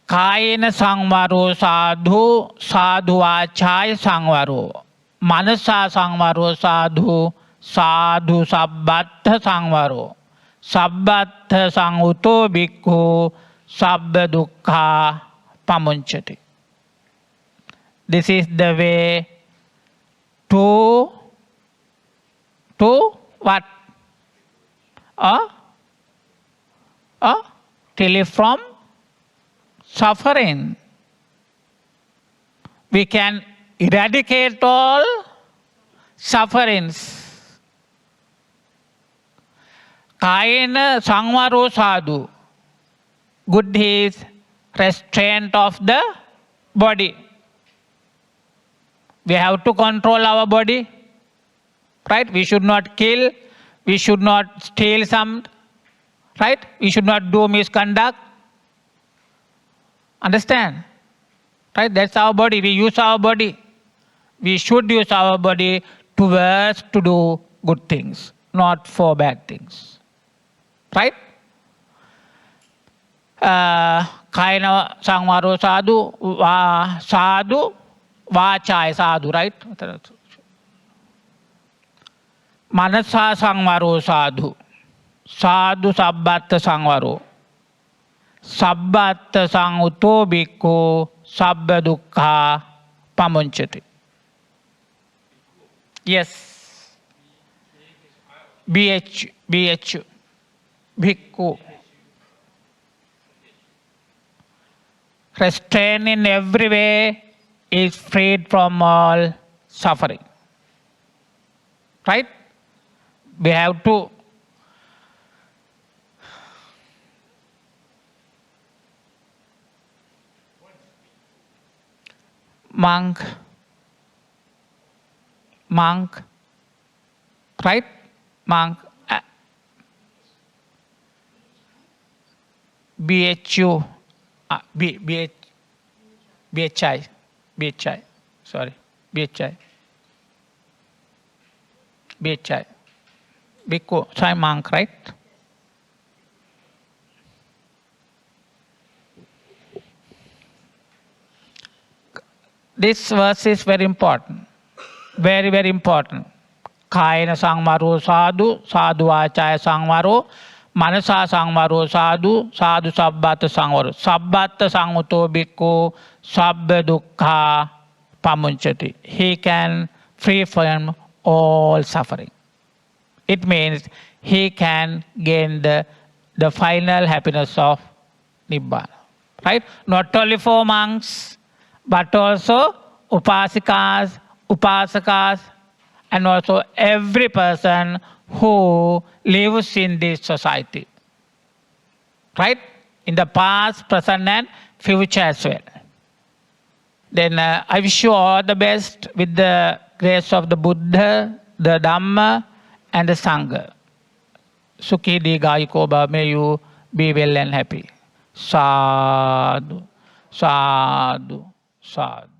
Kayena sangvaro sadhu, sadhu achaya sangvaro. Manasa sangvaro sadhu, sadhu sabbatha sangvaro. Sabbatha sanguto bhikkhu, sabba dukkha pamunchati. This is the way to what? Relief from suffering. We can eradicate all sufferings. Kayena sangvaro sadhu. Good deeds, restraint of the body. We have to control our body, right? We should not kill, we should not steal some, right? We should not do misconduct. Understand? Right? That's our body. We use our body. We should use our body towards to do good things, not for bad things. Right? Kaina sangwaro sadhu, sadhu, vachai sadhu, right? Manasa sangwaro sadhu, sadhu sabbatta sangwaro. Sabbatta sanguto bhikkhu sabba dukkha pamunchati. Yes. BH, bhikkhu. Restrained in every way is freed from all suffering. Right? We have to monk, right? Monk, BHU, BHI, sorry, BHI, Bhikkhu, sorry, monk, right? This verse is very important. Very, very important. Kaina sangwaro sadhu, sadhu vachaya sangwaro, manasa sangwaro sadhu, sadhu sabbatta sangwaro. Sabbatta sanguto bhikkhu, sabba dukkha pamunchati. He can free from all suffering. It means he can gain the final happiness of Nibbana. Right? Not only for monks, but also upasikas, upasakas, and also every person who lives in this society. Right? In the past, present, and future as well. Then I wish you all the best with the grace of the Buddha, the Dhamma, and the Sangha. Sukhi Digayiko Bhava, may you be well and happy. Sadhu, sadhu, sadhu.